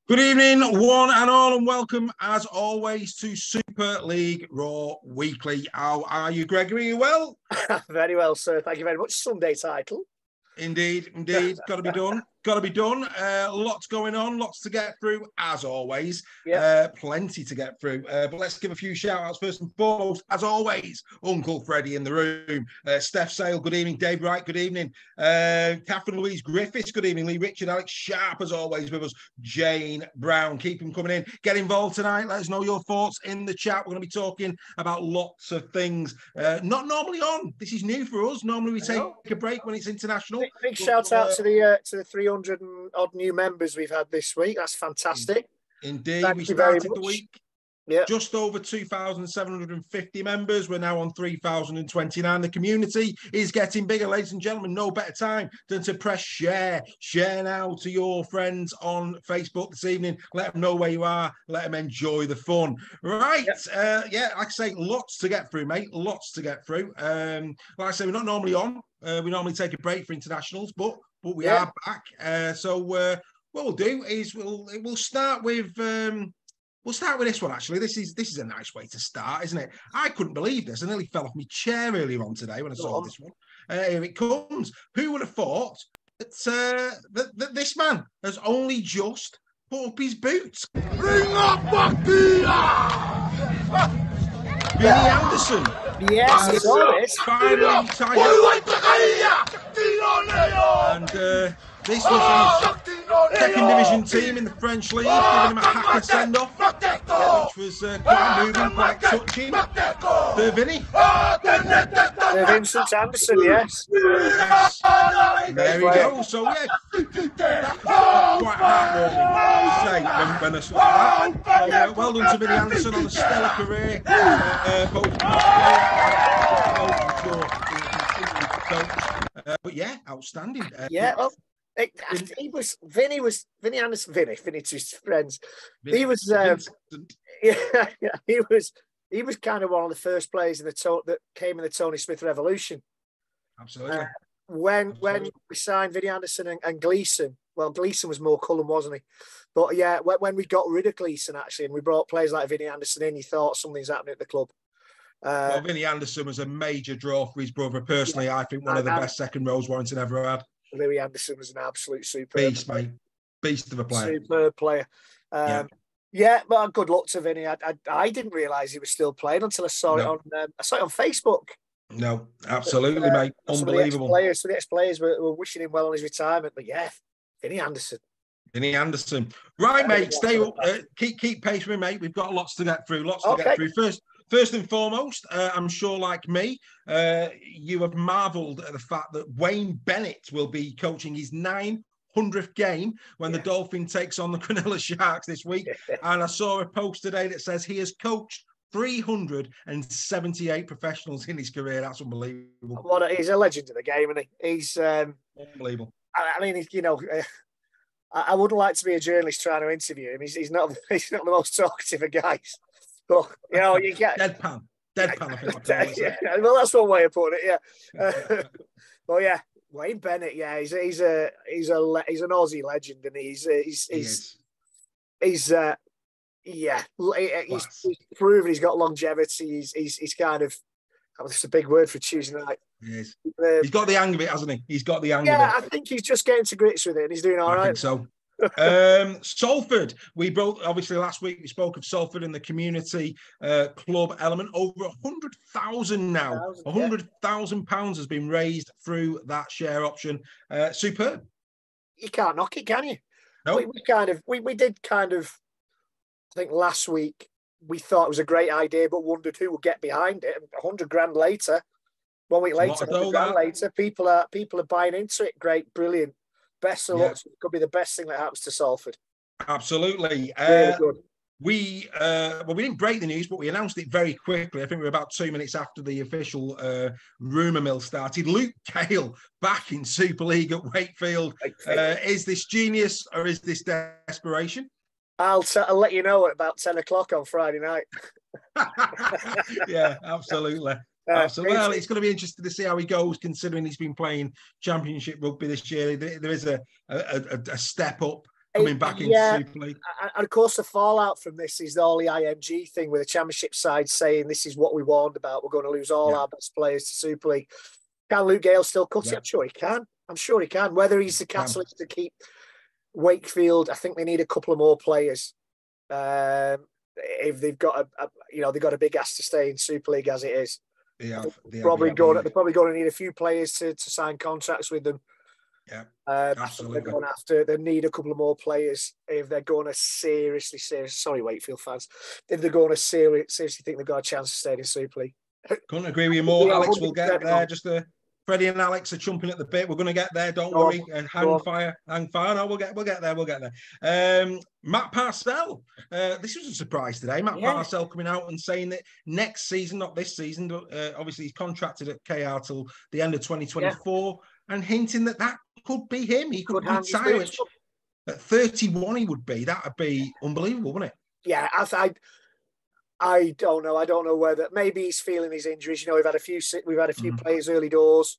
Good evening, one and all, and welcome, as always, to Super League Raw Weekly. How are you, Gregory? Are you well? Very well, sir. Thank you very much. Sunday title. Indeed. Got to be done. Lots going on, lots to get through, as always. Yep. Plenty to get through. But let's give a few shout-outs first and foremost. As always, Uncle Freddie in the room. Steph Sale, good evening. Dave Wright, good evening. Catherine Louise Griffiths, good evening. Lee Richard, Alex Sharp, as always, with us. Jane Brown, keep them coming in. Get involved tonight. Let us know your thoughts in the chat. We're going to be talking about lots of things. Not normally on. This is new for us. Normally we take a break when it's international. Big shout out to the 300 and odd new members we've had this week. That's fantastic. Indeed. We started the week just over 2,750 members. We're now on 3,029. The community is getting bigger, ladies and gentlemen. No better time than to press share. Share now to your friends on Facebook this evening. Let them know where you are. Let them enjoy the fun. Right. Like I say, lots to get through, mate. Lots to get through. Like I say, we're not normally on. We normally take a break for internationals, but we are back. So what we'll do is we'll start with this one. Actually, this is a nice way to start, isn't it? I couldn't believe this. I nearly fell off my chair earlier on today when I saw this one. Here it comes. Who would have thought that this man has only just put up his boots? Bring up Bakira! Vinny Anderson. Yes, I saw this. Finally retired. And this was his second division team in the French league, giving him a hacker send-off, which was quite moving, quite touching. Vinny. Vincent Anderson, yes. There we go. So, that's quite heartwarming to say when I saw that. Well done to Vinny Anderson on a stellar career. But yeah, outstanding. Vinny Anderson, Vinny to his friends. He was he was kind of one of the first players that came in the Tony Smith revolution. Absolutely. When we signed Vinny Anderson and Gleeson, well, Gleeson was more Cullen, wasn't he? But yeah, when we got rid of Gleeson actually, and we brought players like Vinny Anderson in, you thought something's happening at the club. Well, Vinny Anderson was a major draw for his brother. Personally, I think one of the best second rows Warrington ever had. Vinny Anderson was an absolute superb beast, mate. Beast of a player. Superb player. But good luck to Vinny. I didn't realise he was still playing until I saw it on Facebook. No, absolutely, mate. Unbelievable. Some of the ex-players were wishing him well on his retirement. But yeah, Vinny Anderson. Vinny Anderson. Right, mate. Stay up. Keep pace with me, mate. We've got lots to get through. First and foremost, I'm sure, like me, you have marvelled at the fact that Wayne Bennett will be coaching his 900th game when the Dolphin takes on the Cronulla Sharks this week. And I saw a post today that says he has coached 378 professionals in his career. That's unbelievable. He's a legend of the game, isn't he? He's unbelievable. I mean, I wouldn't like to be a journalist trying to interview him. He's not the most talkative of guys. But you get deadpan. I think. Well, that's one way of putting it. Yeah. Well, yeah, Wayne Bennett. Yeah, he's an Aussie legend, and he's proven he's got longevity. He's kind of, that's a big word for Tuesday night. Yes. He's got the hang of it, hasn't he? He's got the hang of it. Yeah, I think he's just getting to grips with it, and he's doing all right. I think so. Salford, obviously last week we spoke of Salford and the community club element. Over 100,000 now. 100,000 pounds has been raised through that share option. Superb. You can't knock it, can you? No. We did kind of, I think last week we thought it was a great idea, but wondered who would get behind it. 100 grand later, 1 week later, 100 grand later, people are buying into it. Great, brilliant. Best of luck. It could be the best thing that happens to Salford. Absolutely. Really good. We didn't break the news, but we announced it very quickly. I think we were about 2 minutes after the official rumour mill started. Luke Cale back in Super League at Wakefield. Is this genius or is this desperation? I'll let you know at about 10 o'clock on Friday night. Yeah, absolutely. Absolutely. Well, it's going to be interesting to see how he goes, considering he's been playing Championship rugby this year. There is a step up coming back into Super League. And of course, the fallout from this is all the IMG thing with the Championship side saying this is what we warned about. We're going to lose all our best players to Super League. Can Luke Gale still cut it? I'm sure he can. Whether he's the catalyst to keep Wakefield, I think they need a couple of more players. If they've got they've got a big ask to stay in Super League as it is. They're probably going to need a few players to sign contracts with them. Yeah, absolutely. They need a couple of more players if they're going to seriously. Sorry, Wakefield fans, if they're going to seriously think they've got a chance to stay in Super League. Couldn't agree with you more, Alex. We'll get there. Freddie and Alex are chumping at the bit. We're going to get there. Don't worry. Hang fire. No, we'll get there. Matt Parcell. This was a surprise today. Matt Parcell coming out and saying that next season, not this season, but obviously he's contracted at KR till the end of 2024, and hinting that could be him. He could retire. At 31, he would be. That would be unbelievable, wouldn't it? Yeah, I don't know. I don't know whether maybe he's feeling his injuries. We've had a few players early doors.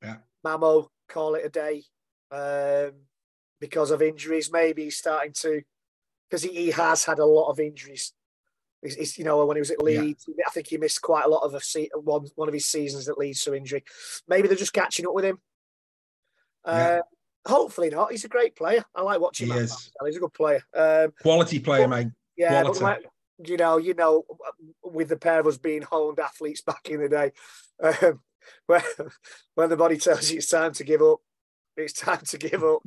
Yeah, Mamo call it a day because of injuries. Maybe he's starting to, because he has had a lot of injuries. It's when he was at Leeds, I think he missed quite a lot of one of his seasons at Leeds through injury. Maybe they're just catching up with him. Hopefully not. He's a great player. I like watching him. He's a good player. Quality player, mate. Yeah, quality. But with the pair of us being honed athletes back in the day, when the body tells you it's time to give up, it's time to give up.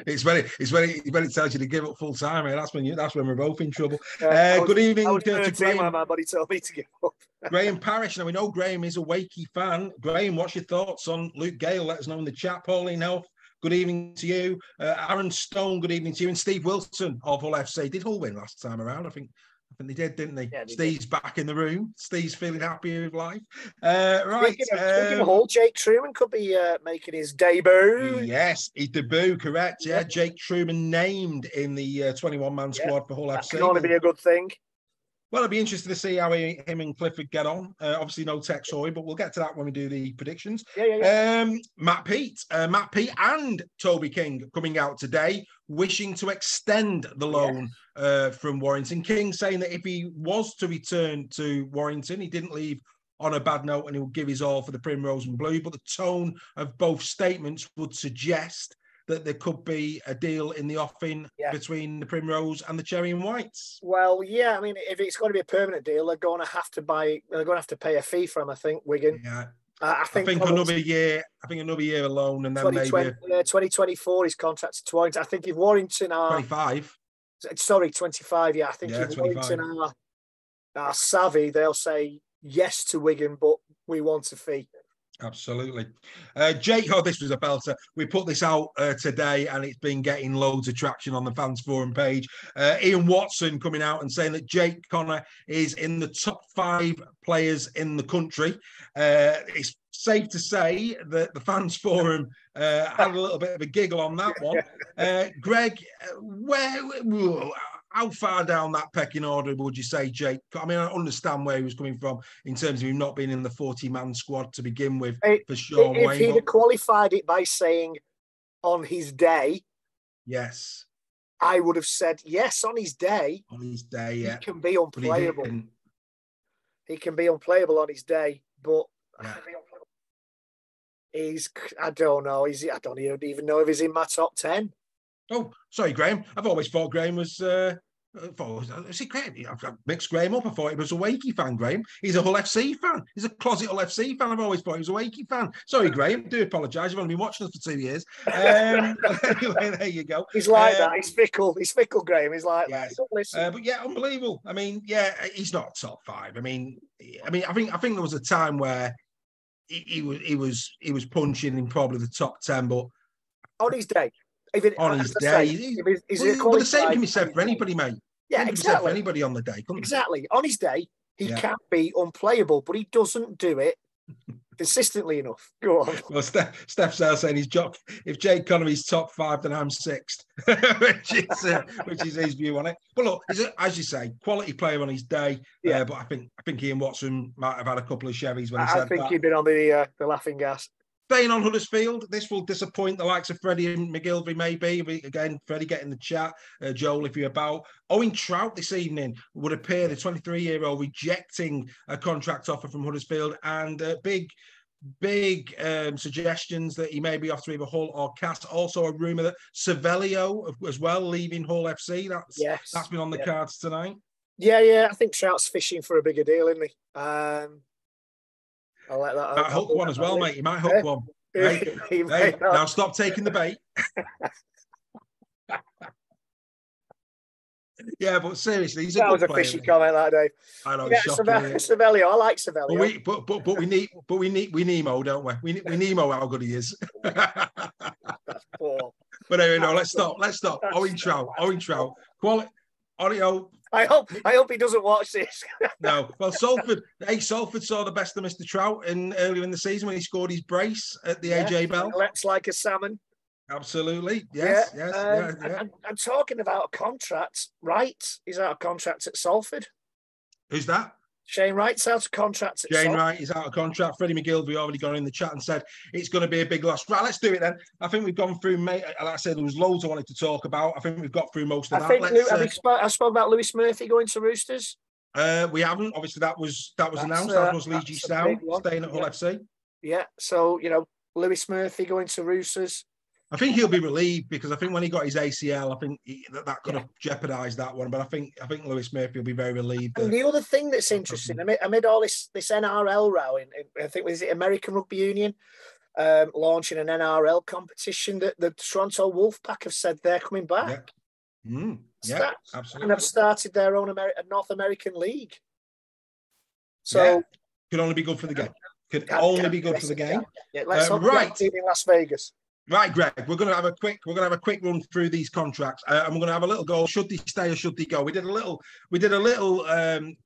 It's when it tells you to give up full time, mate. That's when we're both in trouble. Good evening to Graham. When my body told me to give up. Graham Parrish. Now we know Graham is a Wakey fan. Graham, what's your thoughts on Luke Gale? Let us know in the chat. Pauline Health. Good evening to you. Aaron Stone, good evening to you. And Steve Wilson of Hull FC. Did Hull win last time around? I think they did, didn't they? Yeah, Steve's back in the room. Steve's feeling happy with life. Right. Speaking of Hull, Jake Truman could be making his debut. Yes, his debut, correct. Yeah, Jake Truman named in the 21-man squad for Hull FC. Can only be a good thing. Well, I'd be interested to see how him and Clifford get on. Obviously, no Tex Hoy, but we'll get to that when we do the predictions. Matt Pete and Toby King coming out today, wishing to extend the loan from Warrington. King saying that if he was to return to Warrington, he didn't leave on a bad note and he will give his all for the Primrose and Blue. But the tone of both statements would suggest that there could be a deal in the offing between the Primrose and the Cherry and Whites. Well, yeah, I mean, if it's going to be a permanent deal, they're going to have to pay a fee for him, I think, Wigan. Yeah. I think another year alone, and then maybe 2024 his contract's to Warrington. I think if Warrington are 25. Sorry, 25, I think if 25. Warrington are savvy, they'll say yes to Wigan, but we want a fee. Absolutely. Jake, this was a belter. We put this out today and it's been getting loads of traction on the Fans Forum page. Ian Watson coming out and saying that Jake Connor is in the top 5 players in the country. It's safe to say that the Fans Forum had a little bit of a giggle on that one. Greg, how far down that pecking order would you say, Jake? I mean, I understand where he was coming from in terms of him not being in the 40-man squad to begin with, for sure. If he'd have qualified it by saying on his day, yes, I would have said yes on his day. On his day, yeah. He can be unplayable. He can be unplayable on his day, but I don't know. I don't even know if he's in my top 10. Oh, sorry, Graham. I've always thought Graham was... is it Graham? I've mixed Graham up. I thought he was a Wakey fan, Graham. He's a Hull FC fan. He's a closet Hull FC fan. I've always thought he was a Wakey fan. Sorry, Graham. Do apologise. You've only been watching us for 2 years. Anyway, there you go. He's like that. He's fickle. He's fickle, Graham. He's like that. But yeah, unbelievable. I mean, yeah, he's not top 5. I mean, I think there was a time where he was punching in probably the top 10, but on his day. On his day, but the same can be said for anybody, mate. Yeah, exactly. For anybody on the day, exactly. On his day, he can be unplayable, but he doesn't do it consistently enough. Go on. Well, Steph's saying if Jake Connery's top 5, then I'm 6th, which is his view on it. But look, as you say, quality player on his day. Yeah. But I think Ian Watson might have had a couple of Chevys when he said that. I think he'd been on the laughing gas. Staying on Huddersfield, this will disappoint the likes of Freddie and McGilvery, maybe. Again, Freddie, get in the chat. Joel, if you're about. Owen Trout this evening would appear, the 23-year-old, rejecting a contract offer from Huddersfield, and big suggestions that he may be off to either Hull or Cass. Also a rumour that Savelio as well, leaving Hull FC. That's been on the cards tonight. Yeah. I think Trout's fishing for a bigger deal, isn't he? I'll let that. Might hook one as well, mate. He might hook one. Hey, now stop taking the bait. Yeah, but seriously, he's that was a fishy comment that day. I know. Savelio. I like Savelio. But we need Mo, don't we? We need Mo how good he is. That's poor. But anyway, no, let's stop. Owen Trout. Quality. Audio. I hope he doesn't watch this. No. Well, Salford saw the best of Mr. Trout earlier in the season when he scored his brace at the AJ Bell. Leaps like a salmon. Absolutely. Yes. And talking about a contract, Wright is out of contract at Salford. Who's that? Shane Wright's out of contract at Salford. Wright is out of contract. Freddie McGilvery already got in the chat and said it's going to be a big loss. Right, let's do it then. I think we've gone through, mate. Like I said, there was loads I wanted to talk about. I think we've got through most of that. I spoke about Lewis Murphy going to Roosters. We haven't. Obviously, that was announced. That was Lee G. Sound staying at Hull FC. Yeah. So, Lewis Murphy going to Roosters. I think he'll be relieved because I think when he got his ACL, I think that could have jeopardised that one. But I think Lewis Murphy will be very relieved. And the other thing that's interesting, amid all this NRL row, I think was it American Rugby Union launching an NRL competition, that the Toronto Wolfpack have said they're coming back. Yeah, absolutely. And have started their own North American league. So could only be good for the game. Could only be good for the game. Yeah, let's hope in Las Vegas. Right, Greg, we're going to have a quick run through these contracts, and we're going to have a little go. Should they stay or should they go? We did a little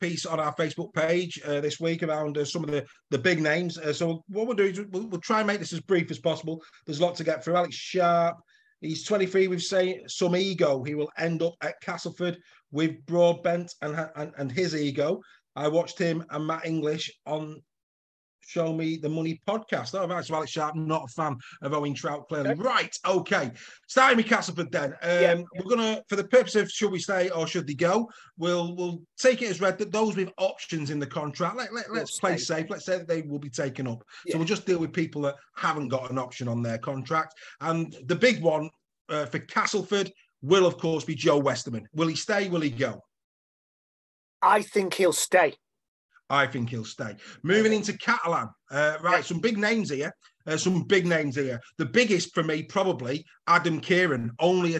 piece on our Facebook page this week around some of the big names. So what we'll do is we'll try and make this as brief as possible. There's a lot to get through. Alex Sharp, he's 23 with some ego. He will end up at Castleford with Broadbent and his ego. I watched him and Matt English on Show Me the Money podcast. All right, so Alex Sharp, not a fan of Owen Trout, clearly. Okay. Right, okay. Starting with Castleford then. We're going to, for the purpose of should we stay or should they go, we'll take it as read that those with options in the contract, let's play safe. Let's say that they will be taken up. Yeah. So we'll just deal with people that haven't got an option on their contract. And the big one for Castleford will, of course, be Joe Westerman. Will he stay? Will he go? I think he'll stay. I think he'll stay. Moving into Catalan. Some big names here. The biggest for me, probably, Adam Kieran, only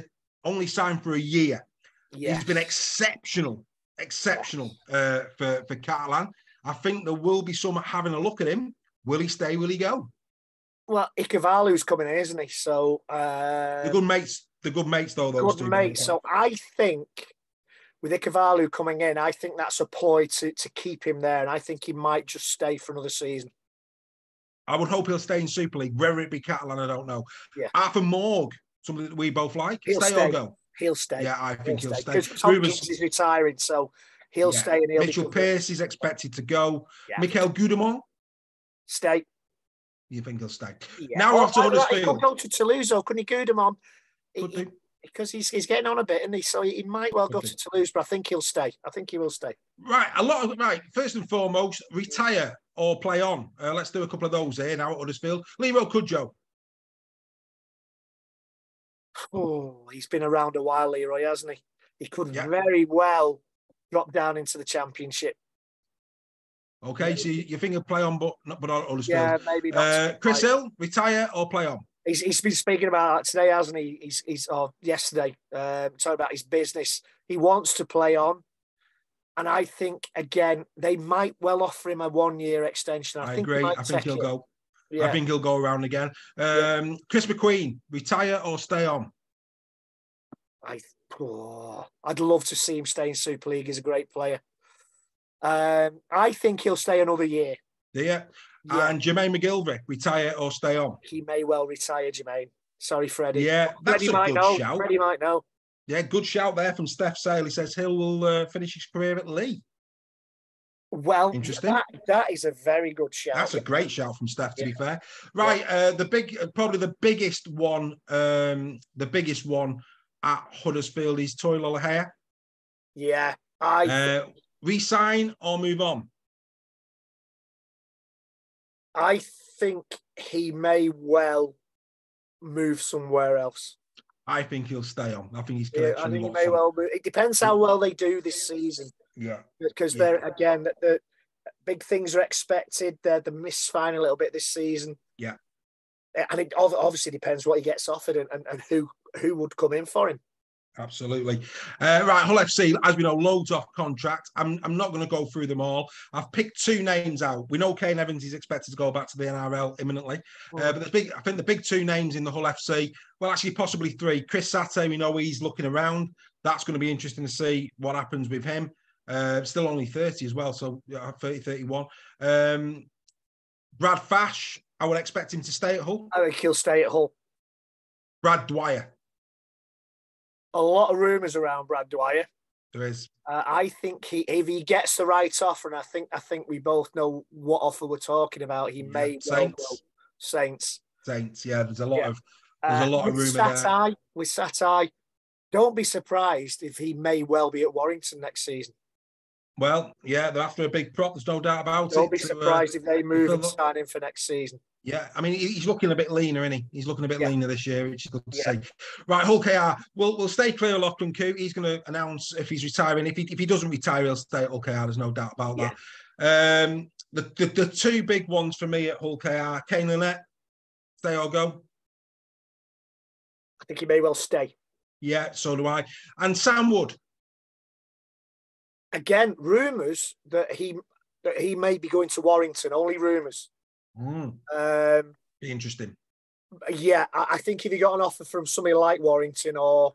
signed for a year. Yes. He's been exceptional for Catalan. I think there will be some having a look at him. Will he stay? Will he go? Well, Ikavalu's coming in, isn't he? So the good mates, though. Those good mates. So I think, with Ikavalu coming in, I think that's a ploy to keep him there, and I think he might just stay for another season. I would hope he'll stay in Super League. Whether it be Catalan, I don't know. Yeah. Arthur Morg, something that we both like. He'll stay or go? He'll stay. Yeah, I think he'll stay. Because Tompkins is retiring, so he'll stay. And he'll Mitchell Pearce is expected to go. Yeah. Michael Gudemont? Stay. You think he'll stay? Yeah. Now we're off to Huddersfield. He could go to Toulouse, though, couldn't he, Gudemont? Could do. Because he's getting on a bit, and so he might well go to Toulouse, but I think he'll stay. I think he will stay. Right, first and foremost, retire or play on. Let's do a couple of those here now at Huddersfield. Leroy Cudjoe. Oh, he's been around a while, Leroy, hasn't he? He could very well drop down into the Championship. Okay, so you think he'll play on, but not Huddersfield. Yeah, maybe not. Chris Hill, retire or play on? He's been speaking about that today, hasn't he? Yesterday, talking about his business. He wants to play on. And I think, again, they might well offer him a 1-year extension. I agree. I think he'll go. Yeah. I think he'll go around again. Chris McQueen, retire or stay on? I'd love to see him stay in Super League. He's a great player. I think he'll stay another year. Yeah. And Jermaine McGilvery, retire or stay on? He may well retire, Jermaine. Sorry, Freddie. Yeah, that's a good shout. Freddie might know. Yeah, good shout there from Steph Sale. He says Hill will finish his career at Lee. Well, interesting. That is a very good shout. That's a great shout from Steph, to be fair. Right, probably the biggest one at Huddersfield is Toy Lolohea. Yeah, resign or move on? I think he may well move somewhere else. I think he'll stay on. I think he's I think he may well move. It depends how well they do this season. Yeah, because they're again the big things are expected. They're the misfine a little bit this season. Yeah, and it obviously depends what he gets offered and who would come in for him. Absolutely. Right, Hull FC, as we know, loads off contract. I'm not going to go through them all. I've picked 2 names out. We know Kane Evans is expected to go back to the NRL imminently. But I think the big 2 names in the Hull FC, well, actually possibly 3. Chris Satte, we know he's looking around. That's going to be interesting to see what happens with him. Still only 30 as well, so 30, 31. Brad Fash, I would expect him to stay at Hull. I think he'll stay at Hull. Brad Dwyer. A lot of rumours around Brad Dwyer. There is. I think if he gets the right offer, and I think we both know what offer we're talking about, he may well go Saints. Saints, yeah. There's a lot of rumour there. With Satai, don't be surprised if he may well be at Warrington next season. Well, yeah, they're after a big prop. There's no doubt about it. Don't be surprised if they move and sign him for next season. Yeah, I mean, he's looking a bit leaner, isn't he? He's looking a bit leaner this year, which is good to see. Right, Hull KR, we'll stay clear of Lachlan Coote. He's going to announce if he's retiring. If he doesn't retire, he'll stay at Hull KR. There's no doubt about that. The 2 big ones for me at Hull KR, Kane Lynette, stay or go? I think he may well stay. Yeah, so do I. And Sam Wood. Again, rumours that he may be going to Warrington. Only rumours. Be interesting. Yeah, I think if he got an offer from somebody like Warrington or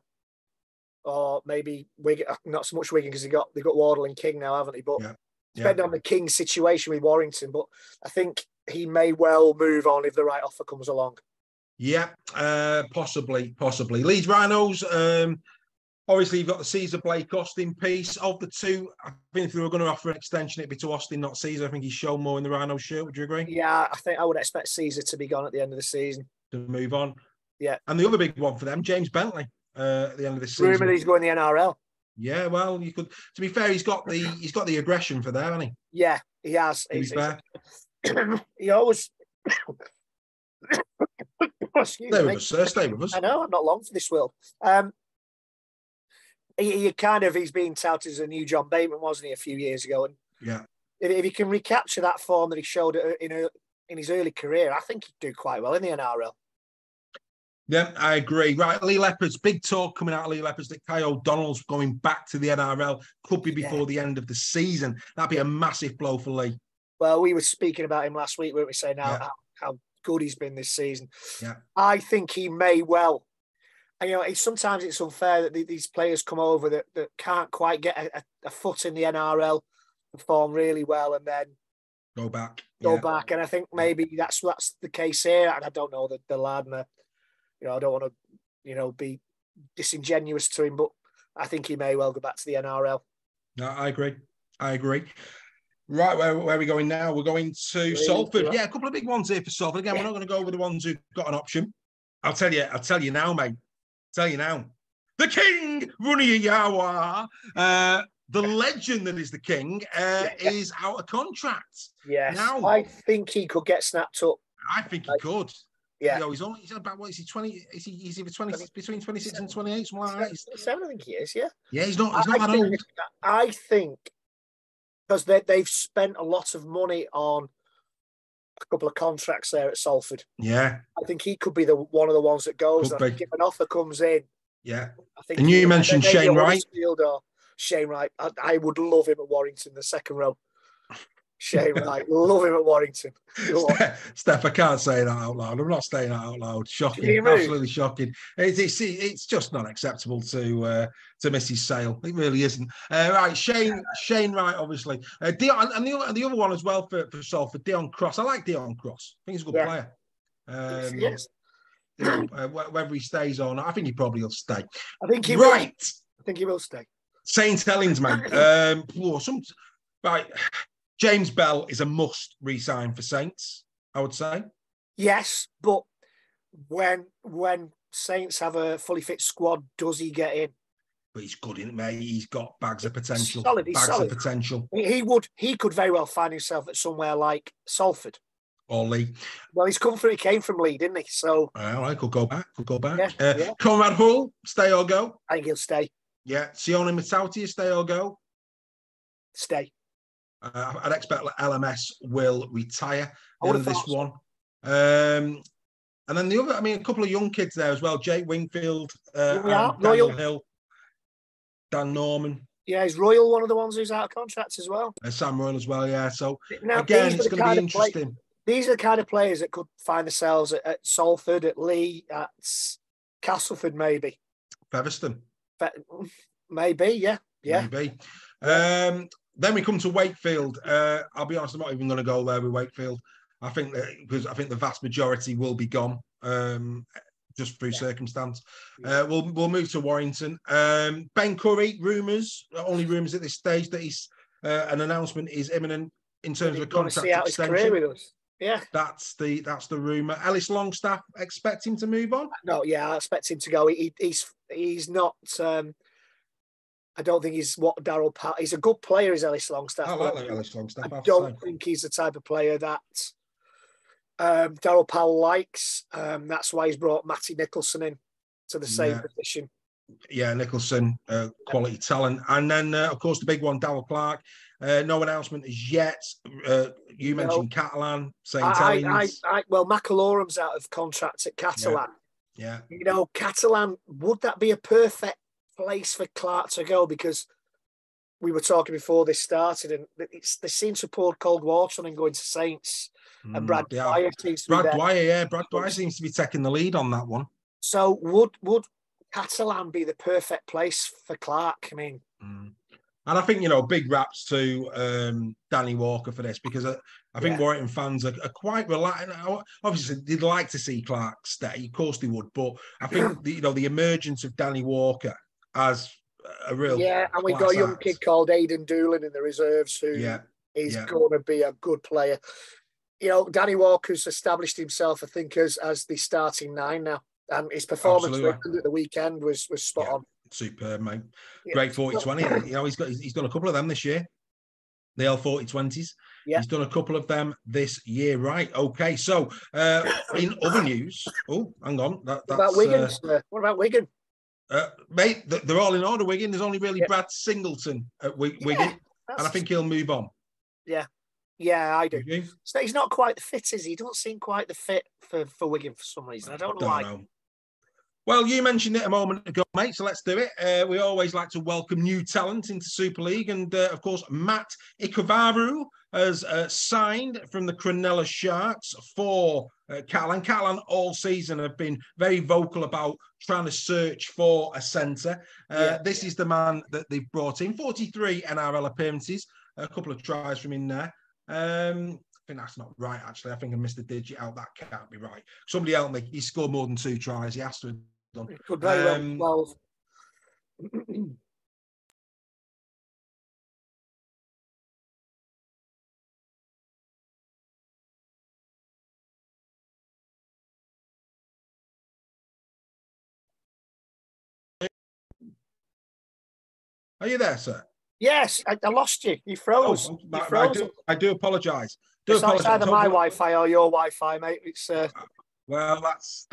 maybe Wigan, not so much Wigan because they've got Wardle and King now, haven't they? But depending on the King situation with Warrington, but I think he may well move on if the right offer comes along. Yeah, possibly. Leeds Rhinos. Obviously, you've got the Caesar Blake Austin piece. Of the 2, I think if they were going to offer an extension, it'd be to Austin, not Caesar. I think he's shown more in the Rhino shirt. Would you agree? Yeah, I think I would expect Caesar to be gone at the end of the season. To move on. Yeah. And the other big one for them, James Bentley, at the end of the season. Rumour he's going to the NRL. Yeah, well, you could. To be fair, he's got the aggression for there, hasn't he? Yeah, he has. He's fair. He always. Stay with us, sir. Stay with us. I know I'm not long for this, Will. He's being touted as a new John Bateman, wasn't he, a few years ago? And if he can recapture that form that he showed in his early career, I think he'd do quite well in the NRL. Yeah, I agree. Right, Lee Leopards, big talk coming out of Lee Leopards that Kai O'Donnell's going back to the NRL. Could be before the end of the season. That'd be a massive blow for Lee. Well, we were speaking about him last week, weren't we, saying how good he's been this season. Yeah, I think he may well. And, sometimes it's unfair that these players come over that can't quite get a foot in the NRL, perform really well, and then go back. And I think maybe that's the case here. And I don't know the lad, and I don't want to, be disingenuous to him, but I think he may well go back to the NRL. No, I agree. Right, where are we going now? We're going to Salford. Yeah, a couple of big ones here for Salford. Again, we're not going to go with the ones who've got an option. I'll tell you now, mate. The King, Runi Yawa, the legend that is the King, is out of contract. Yes, now, I think he could get snapped up. I think he could. Yeah, he's about what is he? 20? He's either 20 between 26 and 28, something like that. 27, I think he is. Yeah. Yeah, he's not that old. I think because they've spent a lot of money on a couple of contracts there at Salford. Yeah, I think he could be one of the ones that goes. I think if an offer comes in, I think. And you mentioned Shane Wright. Shane Wright, I would love him at Warrington, the second row. Shane Wright, love him at Warrington. Steph, I can't say that out loud. I'm not saying that out loud. Shocking, absolutely shocking. It's just not acceptable to miss his sale. It really isn't. Right, Shane Wright, obviously. Dion, and the other one as well for Salford, Dion Cross. I like Dion Cross. I think he's a good player. Yes. Whether he stays or not, I think he probably will stay. I think he will. I think he will stay. Saint Helens, mate. Right. James Bell is a must re-sign for Saints, I would say. Yes, but when Saints have a fully fit squad, does he get in? But he's good in it, mate. He's got bags of potential. He's solid. Of potential. He could very well find himself at somewhere like Salford. Or Lee. Well, he came from Lee, didn't he? So I could go back. Yeah. Conrad Hull, stay or go? I think he'll stay. Yeah. Sione Matautia, stay or go? Stay. I'd expect LMS will retire in this one. And then the other, I mean, a couple of young kids there as well. Jake Wingfield, and Daniel Hill, Dan Norman. Yeah, is Royal one of the ones who's out of contract as well? Sam Royal as well, yeah. So, now, again, it's going to be interesting. These are the kind of players that could find themselves at Salford, at Lee, at Castleford, maybe. Featherstone. Maybe, yeah. Maybe. Then we come to Wakefield. I'll be honest, I'm not even going to go there with Wakefield. I think the vast majority will be gone just through circumstance. We'll move to Warrington. Ben Curry, only rumours at this stage that he's an announcement is imminent in terms of a contract extension. With us. Yeah, that's the rumour. Ellis Longstaff, expect him to move on? No, yeah, I expect him to go. He's not. I don't think he's what Darryl Powell. He's a good player, is Ellis Longstaff. I like Ellis Longstaff. I don't think he's the type of player that Darryl Powell likes. That's why he's brought Matty Nicholson in to the same position. Yeah, Nicholson, quality talent. And then, of course, the big one, Darryl Clark. No announcement as yet. You mentioned Catalan, St. Helens. Well, McAloram's out of contract at Catalan. Yeah. Catalan, would that be a perfect place for Clark to go? Because we were talking before this started, and they seem to pour cold water on him going to Saints. And Brad Dwyer seems to be there. Brad Dwyer seems to be taking the lead on that one. So would Catalan be the perfect place for Clark? I mean, and I think big raps to Danny Walker for this, because I think Warrington fans are quite relaxed. Obviously, they'd like to see Clark stay, of course they would, but I think the emergence of Danny Walker as a real and we've got a young kid called Aidan Doolan in the reserves who is going to be a good player. Danny Walker's established himself, I think, as the starting 9 now, and his performance at the weekend was spot on. Superb, mate. Great 40-20. He's done a couple of them this year. The L40-20s. Yeah. He's done a couple of them this year, right? Okay, so in other news, hang on. What about Wigan? What about Wigan? Mate, they're all in order, Wigan. There's only really Brad Singleton at Wigan, and I think he'll move on. Yeah, I do. So he's not quite the fit, is he? He doesn't seem quite the fit for Wigan for some reason. I don't know why. Well, you mentioned it a moment ago, mate, so let's do it. We always like to welcome new talent into Super League. And, of course, Matt Ikovaru has signed from the Cronulla Sharks for Catalan. Catalan all season have been very vocal about trying to search for a centre. This is the man that they've brought in. 43 NRL appearances, a couple of tries from in there. I think that's not right, actually. I think I missed a digit out. That can't be right. Somebody help me. He scored more than 2 tries. He has to have done. It could very well 12. Are you there, sir? Yes, I lost you. You froze. I do apologise. It's either my Wi-Fi or your Wi-Fi, mate. It's well, that's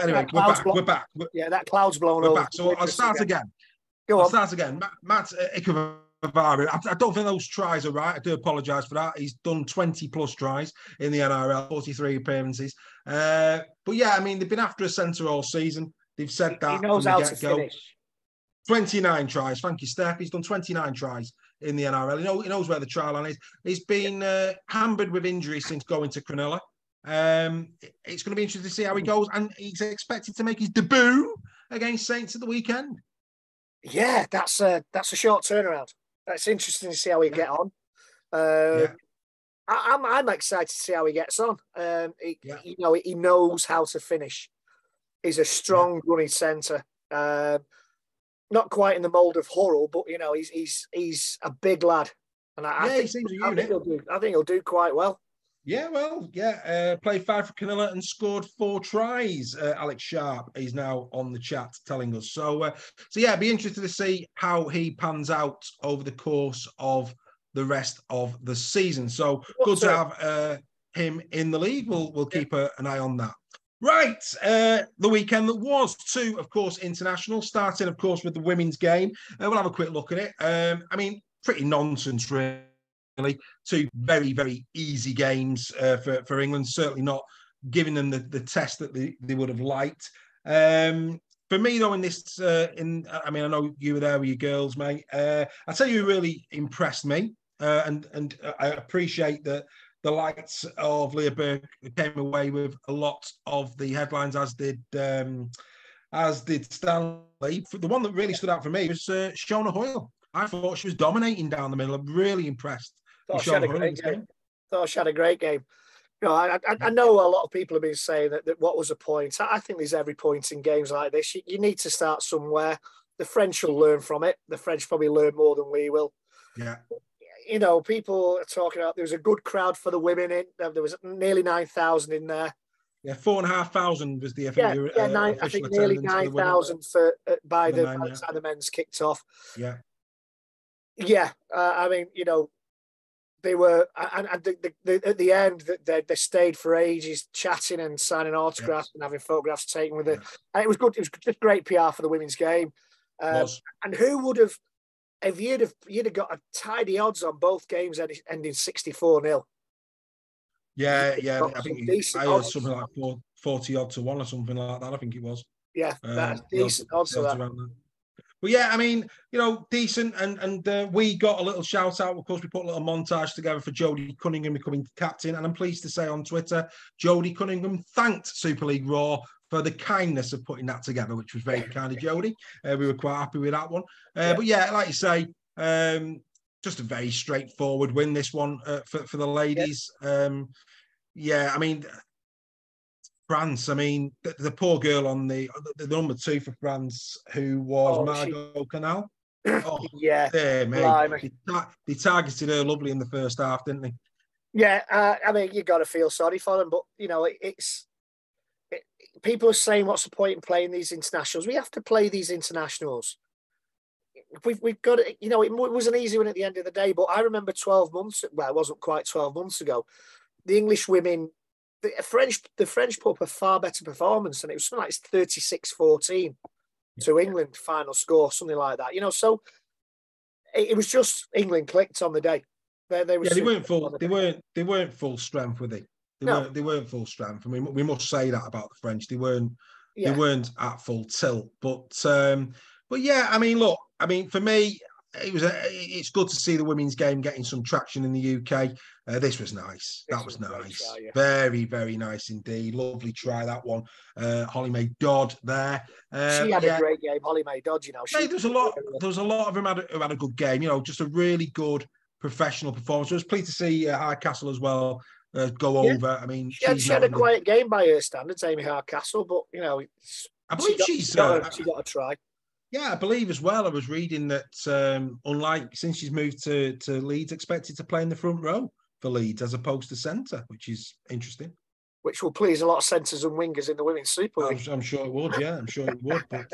anyway. We're back. Yeah, that cloud's blown over. Back. So I'll start again. Start again. Matt Ikovaru. I don't think those tries are right. I do apologise for that. He's done 20 plus tries in the NRL, 43 appearances. But yeah, I mean, they've been after a centre all season. They've said that. He knows how to finish. 29 tries. Thank you, Steph. He's done 29 tries in the NRL. He knows where the try line is. He's been hampered with injuries since going to Cronulla. It's going to be interesting to see how he goes, and he's expected to make his debut against Saints at the weekend. Yeah, that's a short turnaround. That's interesting to see how he get on. I'm excited to see how he gets on. He knows how to finish. He's a strong running centre. Not quite in the mould of Hurrell, but he's a big lad. And I think, he seems a unit. I think he'll do quite well. Yeah, well, yeah. Played 5 for Canilla and scored 4 tries. Alex Sharp is now on the chat telling us. So yeah, be interested to see how he pans out over the course of the rest of the season. So good to have him in the league. We'll keep an eye on that. Right, the weekend that was 2, of course, international, starting, of course, with the women's game. We'll have a quick look at it. I mean, pretty nonsense, really. 2 very, very easy games for England, certainly not giving them the test that they would have liked. For me, though, in this, I mean, I know you were there with your girls, mate. I tell you who really impressed me, and I appreciate that the likes of Leah Burke came away with a lot of the headlines, as did Stanley. The one that really stood out for me was Shona Hoyle. I thought she was dominating down the middle. I'm really impressed. Thought she had a great game. Thought she had a great game. You know, I know a lot of people have been saying that what was the point. I think there's every point in games like this. You need to start somewhere. The French will learn from it. The French probably learn more than we will. Yeah. You know, people are talking about there was a good crowd for the women in. There was nearly 9,000 in there. Yeah, 4,500 was the I think nearly 9,000 by the time the men's kicked off. Yeah. Yeah, I mean, you know, they were, and at the end, they stayed for ages, chatting and signing autographs and having photographs taken with it. And it was good. It was just great PR for the women's game. And who would have, if you'd have got a tidy odds on both games ending 64-0? Yeah. I think I heard something like 40 odd to 1 or something like that. I think it was. Yeah, that's decent odds of that. But yeah, I mean, you know, decent, and we got a little shout out. Of course, we put a little montage together for Jodie Cunningham becoming captain, and I'm pleased to say on Twitter, Jodie Cunningham thanked Super League Raw for the kindness of putting that together, which was very kind of Jodie. We were quite happy with that one. But yeah, like you say, just a very straightforward win, this one for the ladies. Yeah, I mean, France, I mean, the poor girl on the number 2 for France, who was Margot Canal. Oh, yeah. There, mate. They targeted her lovely in the first half, didn't they? Yeah, I mean, you got to feel sorry for them, but, you know, people are saying, what's the point in playing these internationals? We have to play these internationals. We've got it, you know, it was an easy one at the end of the day, but I remember 12 months, well, it wasn't quite 12 months ago, the English women, the French put up a far better performance, and it was something like 36-14 to England final score, something like that. You know, so it was just England clicked on the day. They weren't full. They weren't full strength, were they? They weren't full strength. I mean, we must say that about the French. They weren't at full tilt. But yeah, I mean, look, I mean, for me, it's good to see the women's game getting some traction in the UK. This was nice. That was nice. Try, yeah. Very, very nice indeed. Lovely try, that one. Holly May Dodd there. She had a great game, Holly May Dodd, you know. There was a lot of them who had a good game, you know, just a really good professional performance. I was pleased to see Hardcastle as well go over. I mean, she had a quiet game by her standards, Amy Hardcastle, but, you know, I believe she got a try. Yeah, I believe as well. I was reading that unlike since she's moved to Leeds, expected to play in the front row for Leeds as opposed to centre, which is interesting. Which will please a lot of centres and wingers in the Women's Super League. I'm sure it would. Yeah, I'm sure it would. But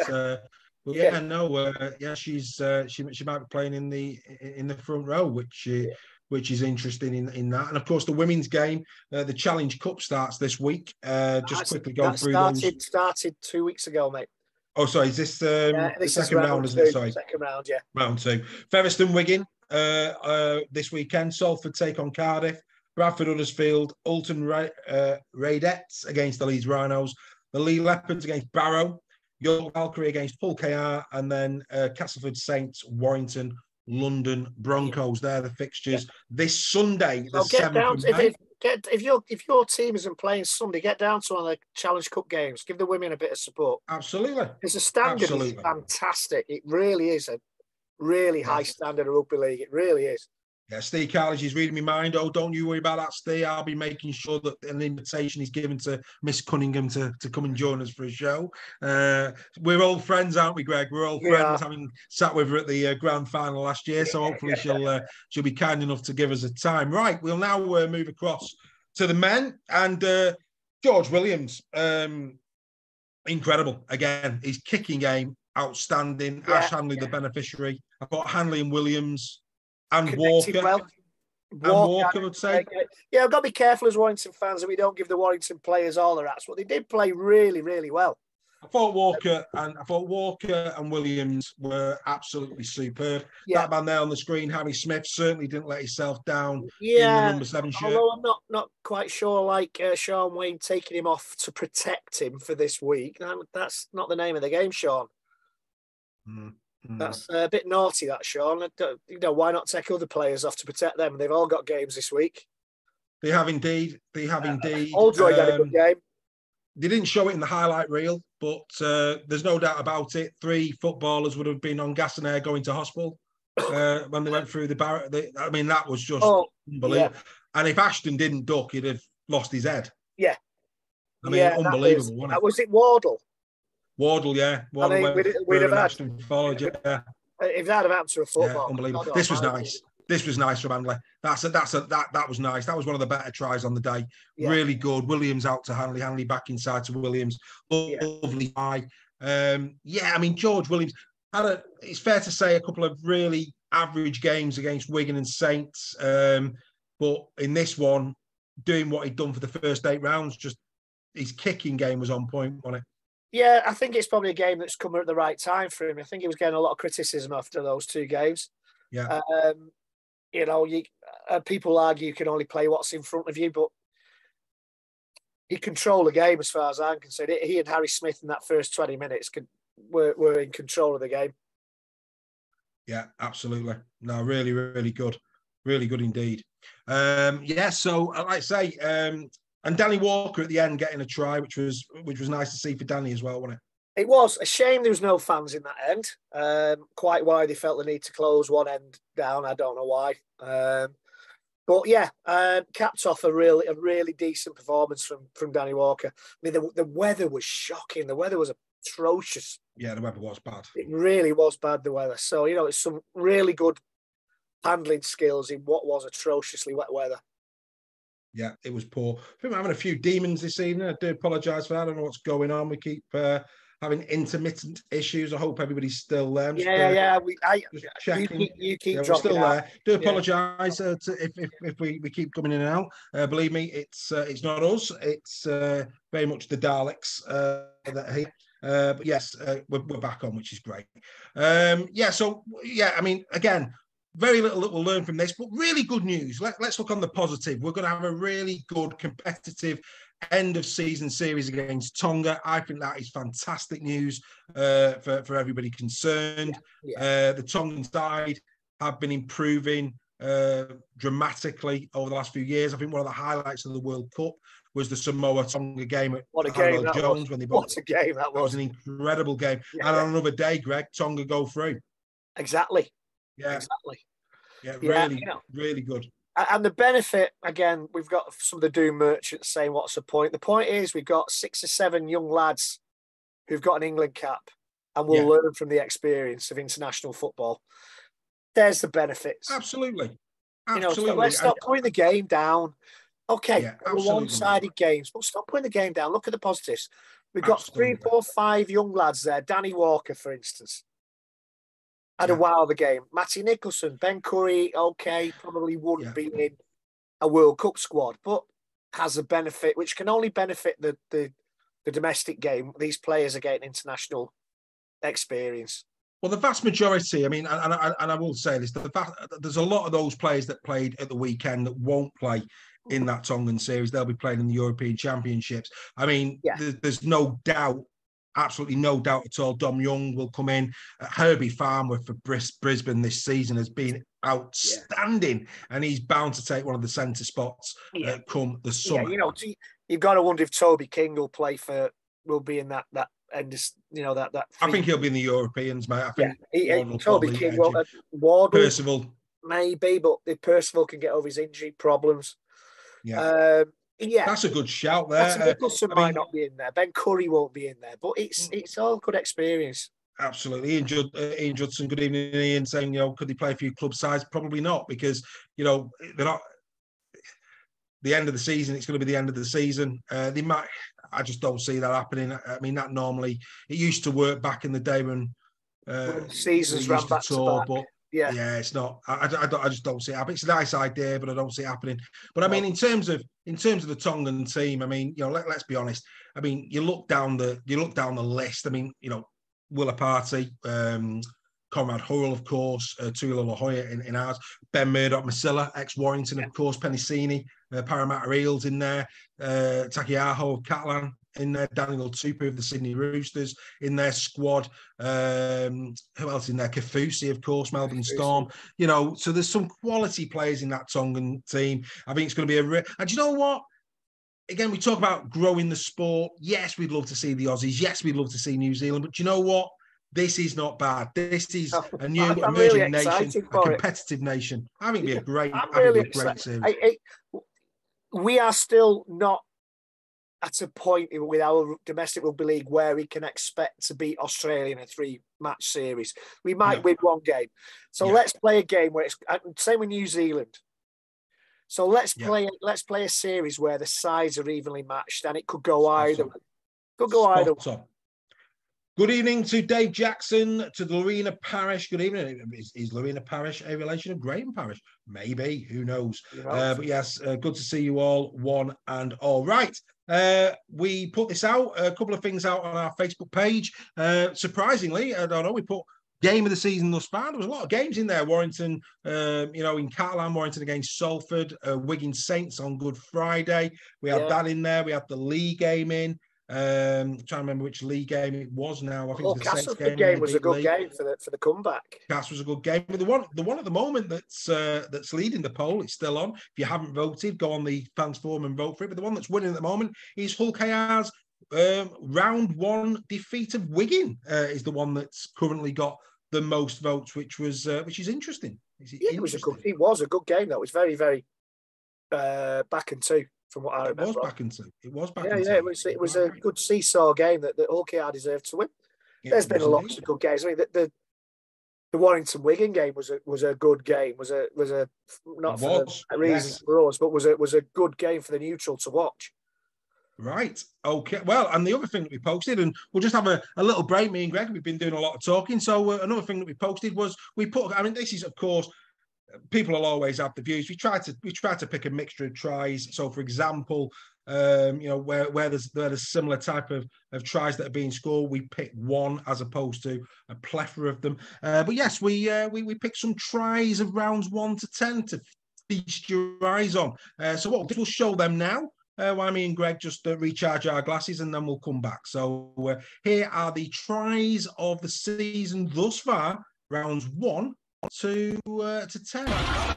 she might be playing in the front row, which is interesting in that. And of course, the women's game, the Challenge Cup starts this week. Quickly go through those. Started 2 weeks ago, mate. Oh, sorry, is this the second round, isn't it? Sorry. Second round, yeah. Round 2. Featherstone Wigan this weekend. Salford take on Cardiff. Bradford Huddersfield. Alton Raidettes against the Leeds Rhinos. The Lee Leopards against Barrow. York Valkyrie against Hull KR. And then Castleford Saints, Warrington, London Broncos. They're the fixtures this Sunday, the 7th of May. If your team isn't playing Sunday, get down to one of the Challenge Cup games. Give the women a bit of support. Absolutely. Because the standard is fantastic. It really is a really high standard of rugby league. It really is. Yeah, Steve Carledge is reading my mind. Oh, don't you worry about that, Steve. I'll be making sure that an invitation is given to Miss Cunningham to come and join us for a show. We're old friends, aren't we, Greg? We're old friends, having sat with her at the grand final last year. So hopefully she'll be kind enough to give us a time. Right, we'll now move across to the men. And George Williams, incredible. Again, his kicking game, outstanding. Yeah, Ash Hanley, the beneficiary. I thought Hanley and Williams and Walker. Well. Walker, I would say. Yeah, I've got to be careful as Warrington fans that we don't give the Warrington players all their rats, but they did play really, really well. I thought Walker and Williams were absolutely superb. Yeah. That man there on the screen, Harry Smith, certainly didn't let himself down in the number 7 shirt. Although I'm not quite sure, like Sean Wayne taking him off to protect him for this week. That's not the name of the game, Sean. That's a bit naughty, that, Sean. Why not take other players off to protect them? They've all got games this week. They have indeed. Oldroyd had a good game. They didn't show it in the highlight reel, but there's no doubt about it. 3 footballers would have been on gas and air going to hospital when they went through the barrier. I mean, that was just unbelievable. Yeah. And if Ashton didn't duck, he'd have lost his head. Yeah. I mean, unbelievable, wasn't it? Was it Wardle? Wardle, yeah. Wardle we'd have had. Followed, yeah. If that had happened to a football, yeah, unbelievable. This was nice. This was nice from Hanley. That was nice. That was one of the better tries on the day. Yeah. Really good. Williams out to Hanley. Hanley back inside to Williams. Lovely eye. I mean, George Williams had it's fair to say, a couple of really average games against Wigan and Saints. But in this one, doing what he'd done for the first 8 rounds, just his kicking game was on point, wasn't it? Yeah, I think it's probably a game that's come at the right time for him. I think he was getting a lot of criticism after those 2 games. Yeah. People argue you can only play what's in front of you, but he controlled the game as far as I'm concerned. He and Harry Smith in that first 20 minutes were in control of the game. Yeah, absolutely. No, really, really good. Really good indeed. So like I say, and Danny Walker at the end getting a try, which was nice to see for Danny as well, wasn't it? It was a shame there was no fans in that end. Quite why they felt the need to close one end down, I don't know why. But yeah, capped off a really decent performance from Danny Walker. I mean, the weather was shocking. The weather was atrocious. Yeah, the weather was bad. It really was bad, the weather. So, it's some really good handling skills in what was atrociously wet weather. Yeah, it was poor. I think we're having a few demons this evening. I do apologise for that. I don't know what's going on. We keep having intermittent issues. I hope everybody's still there. You keep dropping we're still out. There. Do apologise if we keep coming in and out. Believe me, it's not us. It's very much the Daleks that are here. But yes, we're back on, which is great. I mean, again, very little that we'll learn from this, but really good news. Let's look on the positive. We're going to have a really good competitive end of season series against Tonga. I think that is fantastic news for everybody concerned. The Tongan side have been improving dramatically over the last few years. I think one of the highlights of the World Cup was the Samoa-Tonga game at Jones when they both. What a game that was! That was an incredible game. And on another day, Greg, Tonga go through. Exactly. Yeah, exactly. Yeah, really, really good. And the benefit, again, we've got some of the Doom merchants saying, what's the point? The point is we've got 6 or 7 young lads who've got an England cap and will learn from the experience of international football. There's the benefits. Absolutely. So let's stop putting the game down. Okay, one-sided games, but stop putting the game down. Look at the positives. We've got 3, 4, 5 young lads there. Danny Walker, for instance. Had a wow of the game. Matty Nicholson, Ben Curry, probably wouldn't be in a World Cup squad, but has a benefit, which can only benefit the domestic game. These players are getting international experience. Well, the vast majority, I mean, and I will say this, there's a lot of those players that played at the weekend that won't play in that Tongan series. They'll be playing in the European Championships. I mean, there's no doubt. Absolutely no doubt at all. Dom Young will come in. Herbie Farmer for Brisbane this season has been outstanding, and he's bound to take one of the centre spots come the summer. You've got to wonder if Toby King will be in that end. I think he'll be in the Europeans, mate. I think Toby King, Wardle, Percival. Maybe, but if Percival can get over his injury problems. Yeah. That's a good shout there. Nicholson might not be in there. Ben Curry won't be in there, but it's all good experience. Absolutely. Ian Judson, good evening, Ian, saying, could they play a few club sides? Probably not, because, they're not the end of the season. It's going to be the end of the season. They might. I just don't see that happening. I mean, that normally, it used to work back in the day when seasons ran back to back. But yeah, it's not. I just don't see it happening. It's a nice idea, but I don't see it happening. But I mean, in terms of the Tongan team, I mean, let's be honest. I mean, you look down the list. I mean, Willa Party, Conrad Hurrell, of course, Tula La Hoya in ours, Ben Murdoch, Masilla, ex-Warrington, of course, Pennicini, Parramatta Eels in there, Takiaho of Catalan in there, Daniel Tupou of the Sydney Roosters in their squad. Who else in there? Kafusi, of course, Melbourne Storm. So there's some quality players in that Tongan team. I think it's going to be and do you know what? Again, we talk about growing the sport. Yes, we'd love to see the Aussies. Yes, we'd love to see New Zealand. But do you know what? This is not bad. This is a new emerging really nation, a competitive nation. I think it'd be a great series. We are still not at a point with our domestic rugby league where we can expect to beat Australia in a 3-match series. We might win one game. So let's play a game where it's same with New Zealand. So let's play a series where the sides are evenly matched, and it could go either. Good evening to Dave Jackson, to Lorena Parish. Good evening. Is Lorena Parish a relation of Graham Parish? Maybe. Who knows? But yes, good to see you all, one and all. Right. We put this out, a couple of things out on our Facebook page. Surprisingly, I don't know, we put game of the season thus far. There was a lot of games in there. Warrington, in Catalan, Warrington against Salford, Wigan Saints on Good Friday. We had that in there. We had the League game in. Trying to remember which league game it was now. I think it was the Saints game was a good game for the comeback. Cass was a good game. But the one at the moment that's leading the poll, it's still on. If you haven't voted, go on the fans forum and vote for it. But the one that's winning at the moment is Hull KR's round 1 defeat of Wigan. Is the one that's currently got the most votes, which is interesting. It was a good game. That was very, very back and two. From what I remember, it was back. It was a good seesaw game that OKR deserved to win. There's been lots of good games. I mean, the Warrington Wigan game was a good game. Was a not for the reasons for us, but was a good game for the neutral to watch. Right. Okay. Well, and the other thing that we posted, and we'll just have a little break. Me and Greg, we've been doing a lot of talking. So another thing that we posted was this is of course. People will always have the views. We try to pick a mixture of tries. So, for example, where there's similar type of tries that are being scored, we pick one as opposed to a plethora of them. But yes, we picked some tries of rounds 1 to 10 to feast your eyes on. So what we'll show them now. While me and Greg just recharge our glasses, and then we'll come back. So here are the tries of the season thus far, rounds 1 to 10.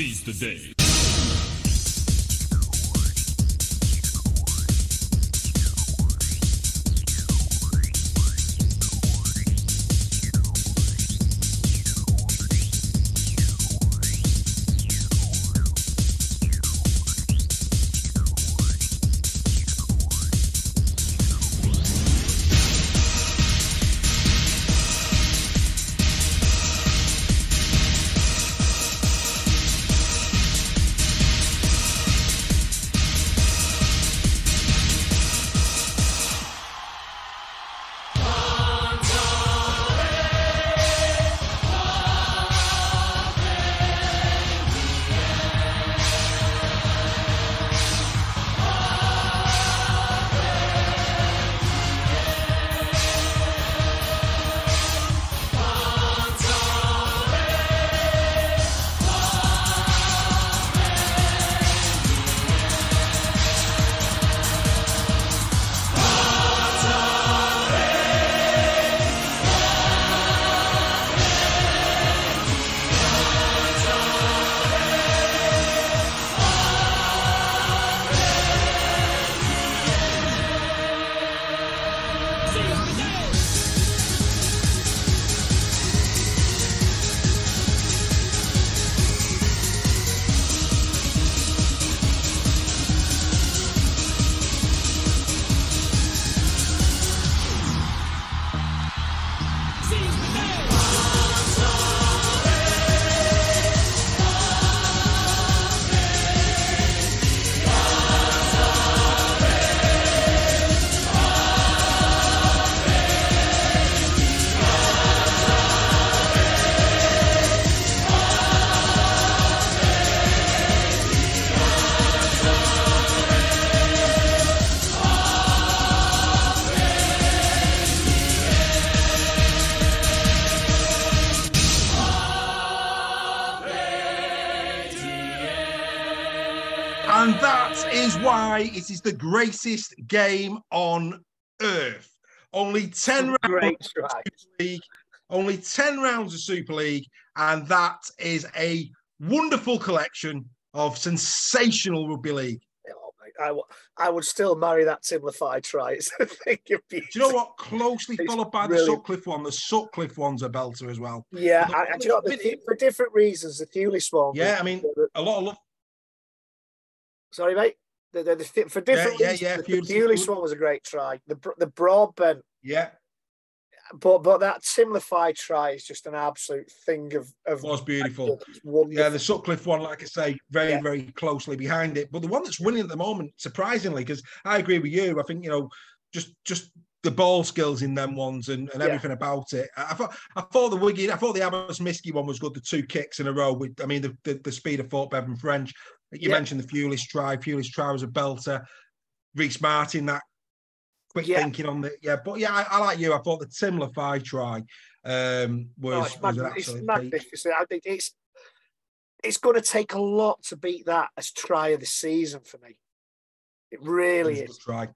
Seize the day. And that is why it is the greatest game on earth. Only 10 rounds of Super League, only 10 rounds of Super League, and that is a wonderful collection of sensational rugby league. Oh, mate, I would still marry that Timlified try. It's a thing of beauty. Do you know what? Closely followed by the Sutcliffe one. The Sutcliffe one's a belter as well. Yeah, do you know what, for different reasons, the Thewlis one. Yeah, I mean, a lot of love. Sorry, mate. For different reasons, the Thewlis one was a great try. The Broadbent. Yeah. But that Timlified try is just an absolute thing of was beautiful. Yeah, the Sutcliffe one, like I say, very closely behind it. But the one that's winning at the moment, surprisingly, because I agree with you, I think, you know, just the ball skills in them ones and everything about it. I thought the Abbas-Miski one was good, the 2 kicks in a row. With, I mean, the speed of Fort Bevan French. You mentioned the Thewlis try. Thewlis try was a belter. Reece Martin, that quick thinking on the but I like you. I thought the Timlified try was an absolute magnificent. I think it's going to take a lot to beat that as try of the season for me. It really is. Try.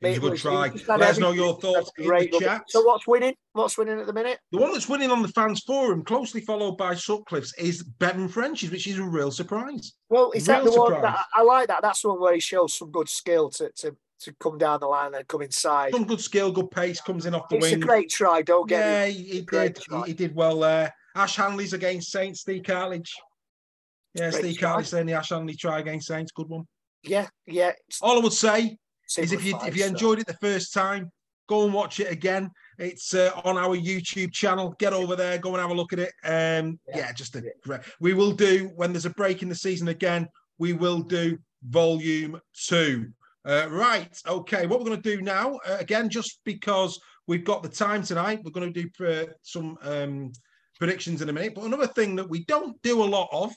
It was a good try. Let us know your thoughts in the chat. So what's winning? What's winning at the minute? The one that's winning on the fans forum, closely followed by Sutcliffe's, is Bevan French's, which is a real surprise. Well, is that the one that I like? That's the one where he shows some good skill to come down the line and come inside. Some good skill, good pace, comes in off the wing. It's a great try, don't get me. Yeah, he did well there. Ash Hanley's against Saints, Steve Cartledge. Yeah, Steve Cartledge saying the Ash Hanley try against Saints, good one. Yeah. All I would say is if you enjoyed it the first time, go and watch it again. It's on our YouTube channel. Get over there, go and have a look at it. Great. We will do, when there's a break in the season again, we will do volume 2. Right, okay. What we're going to do now, again, just because we've got the time tonight, we're going to do some predictions in a minute. But another thing that we don't do a lot of,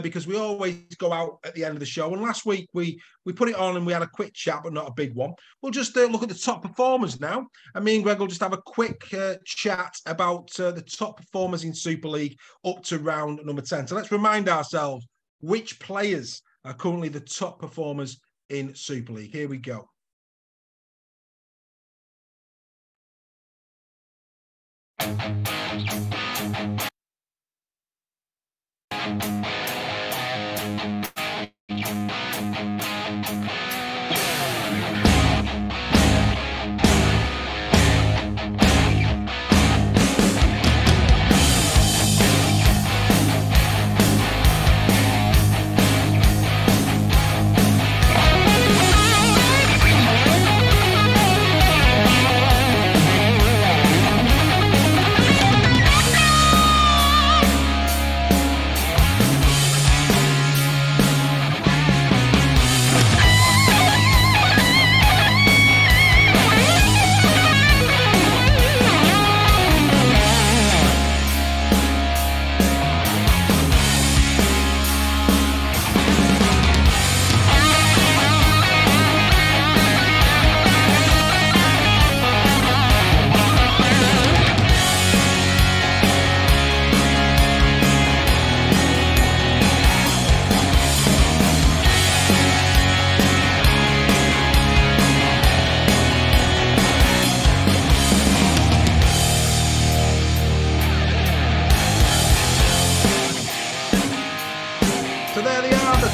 because we always go out at the end of the show. And last week we put it on and we had a quick chat, but not a big one. We'll just look at the top performers now. And me and Greg will just have a quick chat about the top performers in Super League up to round number 10. So let's remind ourselves which players are currently the top performers in Super League. Here we go.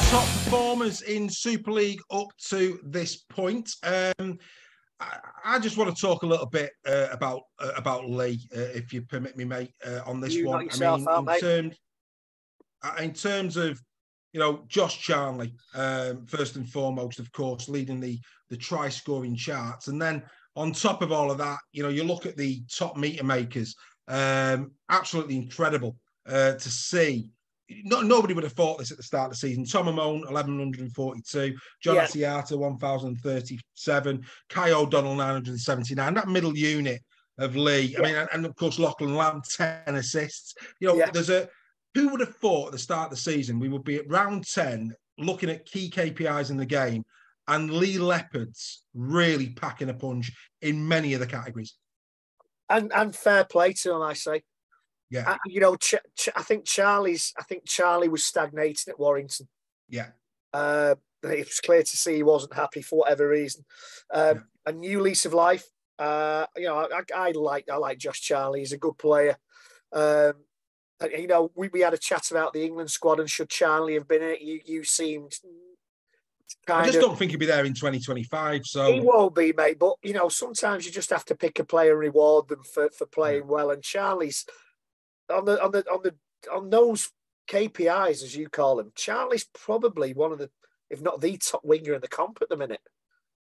top performers in Super League up to this point. I just want to talk a little bit about Lee, if you permit me, mate, on this one. In terms of, Josh Charnley, first and foremost, of course, leading the try-scoring charts. And then on top of all of that, you look at the top meter makers, absolutely incredible to see. Nobody would have thought this at the start of the season. Tom Amone, 1,142. John Asiata, 1,037. Kai O'Donnell, 979. That middle unit of Lee. I mean, and of course, Lachlan Lamb, 10 assists. Who would have thought at the start of the season we would be at round 10 looking at key KPIs in the game and Lee Leopards really packing a punch in many of the categories? And fair play to him, I say. Yeah, I think Charlie was stagnating at Warrington. Yeah, it was clear to see he wasn't happy for whatever reason. A new lease of life. I like Josh Charlie. He's a good player. We had a chat about the England squad and should Charlie have been in it. You seemed I just don't think he'll be there in 2025. So he won't be, mate. But sometimes you just have to pick a player and reward them for playing well. And Charlie's on those KPIs, as you call them. Charlie's probably one of the, if not the top winger in the comp at the minute.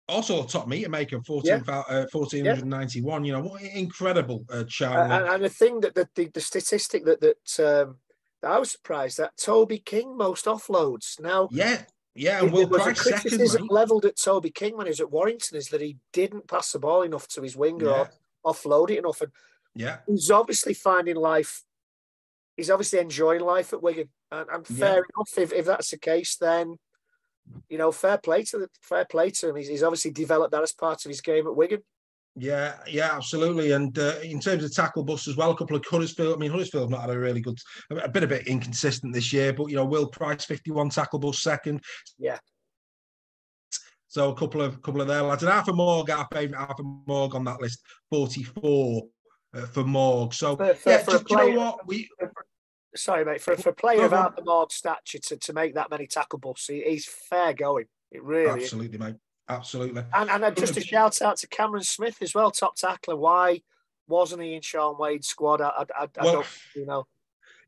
Also a top meter maker, 1,491. What incredible, Charlie. And the thing that the statistic that I was surprised at, Toby King most offloads. Now, and Will Price second. Criticism levelled at Toby King when he was at Warrington is that he didn't pass the ball enough to his winger or offload it enough. And he's obviously finding life. He's obviously enjoying life at Wigan, and fair enough. If that's the case, then fair play to him. He's obviously developed that as part of his game at Wigan. Yeah, absolutely. And in terms of tackle busts as well, a couple of Huddersfield. I mean, Huddersfield have not had a really good, a bit inconsistent this year. But Will Price, 51 tackle bust second. Yeah. So a couple of their lads, and Arthur Morg, our favourite Arthur Morg on that list, 44 for Morg. So sorry, mate. For a player of Arthur Morg's stature to make that many tackle busts, he's fair going. It really absolutely, is. Mate. Absolutely. And just a shout out to Cameron Smith as well, top tackler. Why wasn't he in Sean Wade's squad? I don't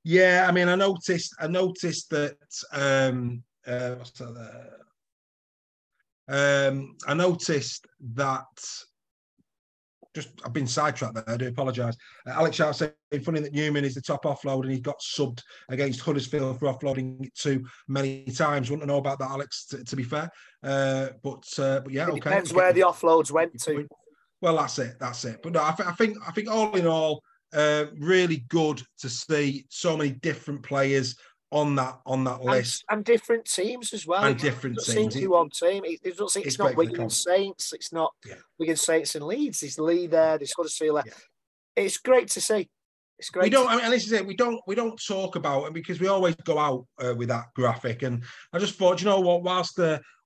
Yeah, I mean, I noticed that what's that there? I noticed that I've been sidetracked there. I do apologise. Alex Sharp saying funny that Newman is the top offload and he got subbed against Huddersfield for offloading it too many times. Wouldn't know about that, Alex. To be fair, but yeah, it depends where the offloads went to. Well, that's it. But no, I think all in all, really good to see so many different players on that list and different teams as well. And different teams. One team. It's not Wigan Saints. It's not Wigan Saints and Leeds. There's Lee there. There's Huddersfield there. It's great to see. It's great. And this is it. We don't talk about it because we always go out with that graphic. And I just thought, what?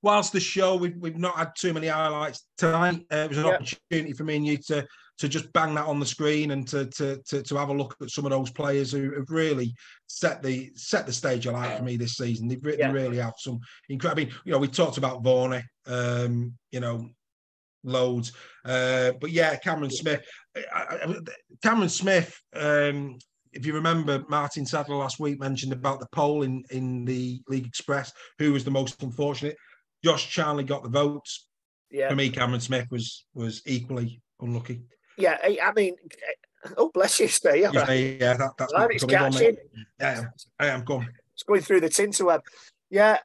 Whilst the show we've not had too many highlights tonight, it was an opportunity for me and you to just bang that on the screen and to have a look at some of those players who have really set the stage alight for me this season. They really have some incredible. I mean, we talked about Varney, loads, but Cameron Smith. If you remember, Martin Sadler last week mentioned about the poll in the League Express, who was the most unfortunate. Josh Charnley got the votes. Yeah. For me, Cameron Smith was equally unlucky. Yeah, I mean, oh, bless you, Steve. Yeah, that's catching. Yeah, I am going. It's going through the tinterweb. Yeah,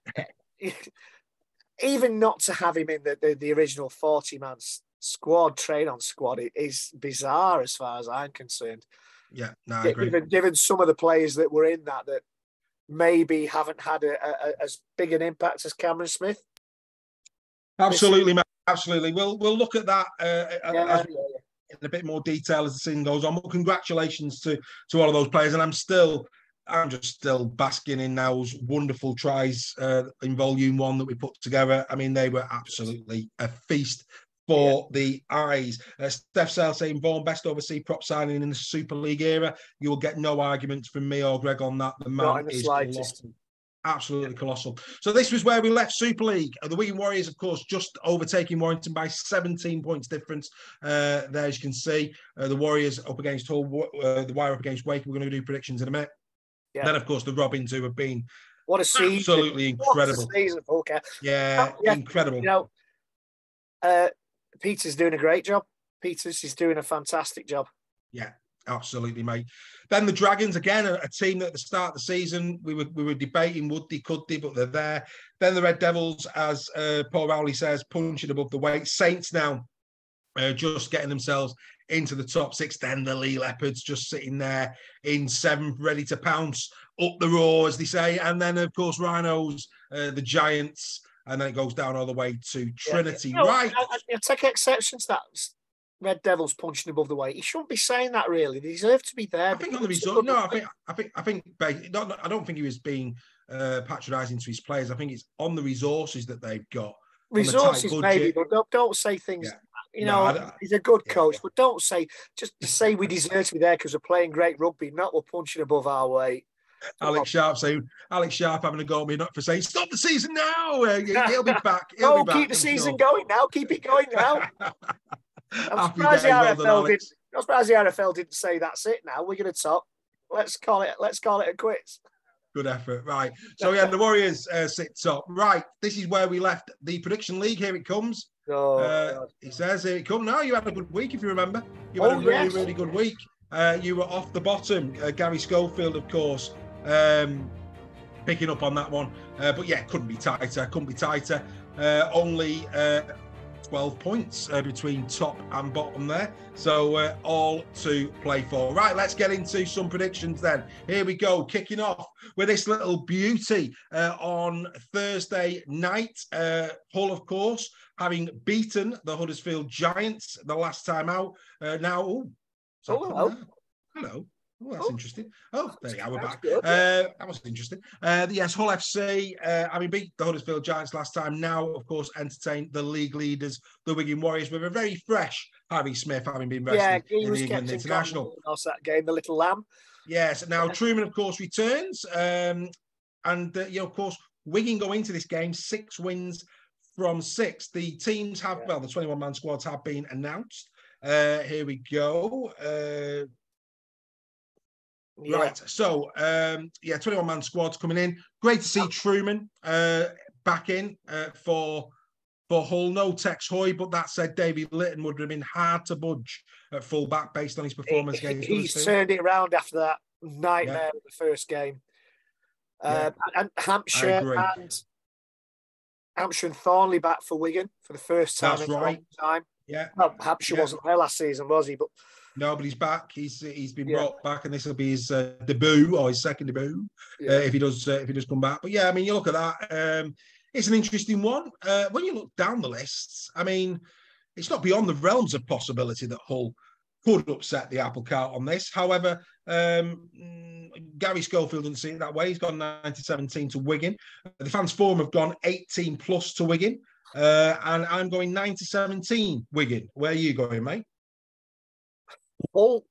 even not to have him in the original 40-man squad, trade-on squad, it is bizarre as far as I'm concerned. Yeah, no, I agree. Given some of the players that were in that maybe haven't had as big an impact as Cameron Smith. Absolutely, man. Absolutely. We'll look at that in a bit more detail as the season goes on. But congratulations to all of those players. And I'm just still basking in those wonderful tries in Volume 1 that we put together. I mean, they were absolutely a feast for the eyes. Steph Sale saying Vaughan best overseas prop signing in the Super League era. You will get no arguments from me or Greg on that. The man is colossal. Absolutely colossal. So this was where we left Super League. The Wigan Warriors, of course, just overtaking Warrington by 17 points difference. There, as you can see, the Warriors up against Hull, the Wire up against Wake. We're going to do predictions in a minute. Yeah. Then, of course, the Robins, who have been absolutely incredible. What a season, okay. Yeah, incredible. You know, Peters doing a great job. Peters is doing a fantastic job. Yeah. Absolutely, mate. Then the Dragons, again, a team that at the start of the season, we were debating, would they, could they, but they're there. Then the Red Devils, as Paul Rowley says, punching above the weight. Saints now just getting themselves into the top 6. Then the Lee Leopards just sitting there in 7th, ready to pounce up the roar, as they say. And then, of course, Rhinos, the Giants, and then it goes down all the way to Trinity. Yeah. Right. I take exception to that. Red Devils punching above the weight. He shouldn't be saying that. Really, they deserve to be there. I think on the result. No, I don't think he was being patronising to his players. I think it's on the resources that they've got. Resources, maybe, but don't say things. Yeah. You know, he's a good coach, but don't say just say we deserve to be there because we're playing great rugby. Not we're punching above our weight. Alex Sharp having a go at me not for saying stop the season now. He'll be back. Keep the season going now. Keep it going now. I'm surprised the RFL didn't say that's it now. We're going to top. Let's call it a quits. Good effort. Right. So, the Warriors sit top. Right. This is where we left the prediction league. Here it comes. He says, here it comes. No, you had a good week, if you remember. You had a really, really good week. You were off the bottom. Gary Schofield, of course, picking up on that one. But, couldn't be tighter. Only 12 points between top and bottom there. So all to play for. Right, let's get into some predictions then. Here we go, kicking off with this little beauty on Thursday night. Hull, of course, having beaten the Huddersfield Giants the last time out. Hello. Oh, that's interesting. Oh, there you are, we're back. That was interesting. Yes, Hull FC, having beat the Huddersfield Giants last time, now, of course, entertain the league leaders, the Wigan Warriors, with a very fresh Harry Smith, having been rested in the England International. That game, the little lamb. Yes, now Truman, of course, returns. And, of course, Wigan go into this game 6 wins from 6. The teams have, the 21-man squads have been announced. Here we go. Right, so 21-man squads coming in. Great to see Truman back in for Hull. No Tex Hoy, but that said, Davy Litton would have been hard to budge at full-back based on his performance against He's turned it around after that nightmare of the first game. And Hampshire and Thornley back for Wigan for the first time in a long time. Yeah. Well, Hampshire wasn't there last season, was he? But no, but he's back. He's been brought back, and this will be his debut or his second debut if he does come back. But I mean, you look at that. It's an interesting one. When you look down the lists, I mean, it's not beyond the realms of possibility that Hull could upset the apple cart on this. However, Gary Schofield doesn't see it that way. He's gone 90-17 to Wigan. The Fans Forum have gone 18 plus to Wigan, and I'm going 90-17 Wigan. Where are you going, mate? Hull,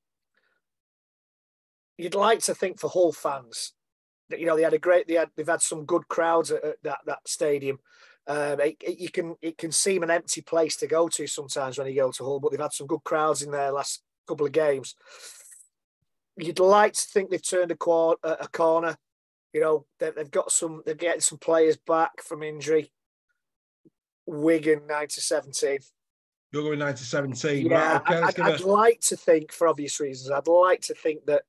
you'd like to think for Hull fans that they've had some good crowds at that stadium. It can seem an empty place to go to sometimes when you go to Hull, but they've had some good crowds in their last couple of games. You'd like to think they've turned a corner. You know, they're getting some players back from injury. Wigan 90-17. You're going 90-17. Yeah, right, okay, I'd like to think, for obvious reasons, I'd like to think that